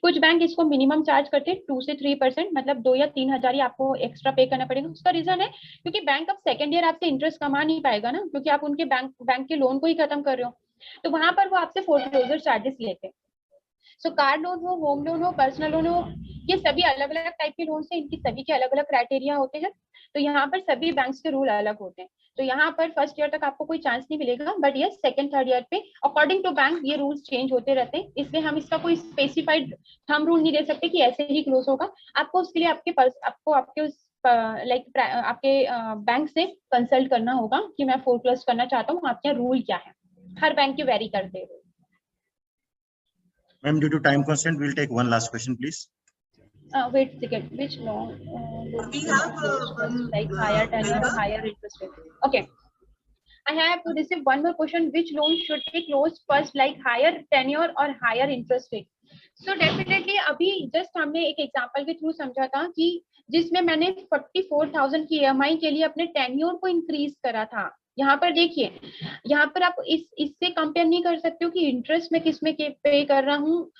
कुछ बैंक इसको मिनिमम चार्ज करते हैं 2 से 3%, मतलब 2 या 3,000 ही आपको एक्स्ट्रा पे करना पड़ेगा। उसका रीजन है क्योंकि बैंक अब सेकेंड ईयर आपसे इंटरेस्ट कमा नहीं पाएगा ना, क्योंकि आप उनके बैंक के लोन को ही खत्म कर रहे हो, तो वहां पर वो आपसे फोरक्लोजर चार्जेस लेते हैं। सो कार लोन हो, होम लोन हो, पर्सनल लोन हो, ये सभी अलग अलग टाइप के लोन है, इनकी सभी के अलग अलग क्राइटेरिया होते हैं। तो यहाँ पर सभी बैंक्स के रूल अलग होते हैं। तो यहाँ पर फर्स्ट ईयर तक आपको कोई चांस नहीं मिलेगा, but yes second third year पे अकॉर्डिंग टू बैंक ये रूल्स चेंज होते रहते हैं, इसलिए हम इसका कोई स्पेसिफाइड थंब रूल नहीं दे सकते कि ऐसे ही क्लोज होगा। आपको उसके लिए आपके उस लाइक आपके बैंक से कंसल्ट करना होगा कि मैं फोरक्लोज करना चाहता हूँ, आपके रूल क्या है, हर बैंक के वेरी करते हैं। Ma'am, due to time constraint, we'll take one last question, please. Wait a second. Which loan? We have like higher tenure or higher interest rate. Okay. I have to receive one more question. Which loan should be closed first, like higher tenure or higher interest rate? So definitely अभी just हमने एक example के through समझा था कि जिसमें मैंने 44,000 की EMI के लिए अपने टेन्योर को इंक्रीज करा था। यहाँ पर देखिए, यहाँ पर आप इससे कंपेयर नहीं कर सकते हो कि इंटरेस्ट में किसमें पे कर रहा हूँ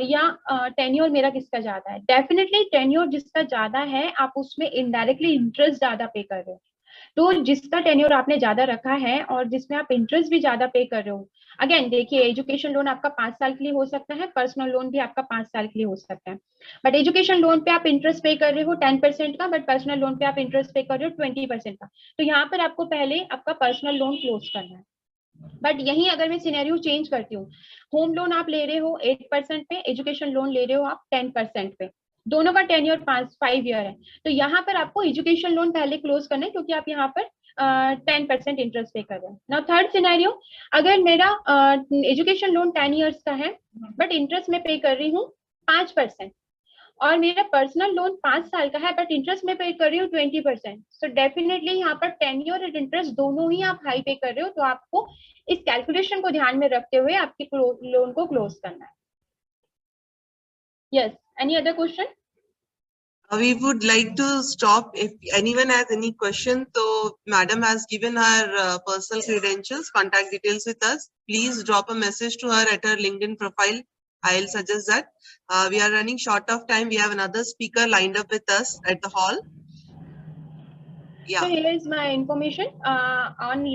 या टेन्योर मेरा किसका ज्यादा है। डेफिनेटली टेन्योर जिसका ज्यादा है आप उसमें इनडायरेक्टली इंटरेस्ट ज्यादा पे कर रहे हो। तो जिसका टेन्योर आपने ज्यादा रखा है और जिसमें आप इंटरेस्ट भी ज्यादा पे कर रहे हो, अगेन देखिए एजुकेशन लोन आपका 5 साल के लिए हो सकता है, पर्सनल लोन भी आपका 5 साल के लिए हो सकता है। बट एजुकेशन लोन पे आप इंटरेस्ट पे कर रहे हो 10% का, बट पर्सनल लोन पे आप इंटरेस्ट पे कर रहे हो 20% का। तो यहाँ पर आपको पहले आपका पर्सनल लोन क्लोज करना है। बट यही अगर मैं सिनेरियो चेंज करती हूँ, होम लोन आप ले रहे हो 8% पे, एजुकेशन लोन ले रहे हो आप 10% पे, दोनों का टेन्योर 5 ईयर है, तो यहाँ पर आपको एजुकेशन लोन पहले क्लोज करना है क्योंकि आप यहाँ पर 10% इंटरेस्ट पे कर रहे हैं। नाउ थर्ड सिनेरियो, अगर मेरा एजुकेशन लोन 10 ईयर्स का है बट इंटरेस्ट में पे कर रही हूँ 5%, और मेरा पर्सनल लोन 5 साल का है बट इंटरेस्ट में पे कर रही हूँ 20%, सो डेफिनेटली यहाँ पर टेन्योर और इंटरेस्ट दोनों ही आप हाई पे कर रहे हो, तो आपको इस कैलकुलेशन को ध्यान में रखते हुए आपके लोन को क्लोज करना है। Yes, any other question? We would like to stop. If anyone has any question, so madam has given her personal credentials, contact details with us. Please drop a message to her at her LinkedIn profile. I'll suggest that. We are running short of time. We have another speaker lined up with us at the hall. Yeah. So here is my information on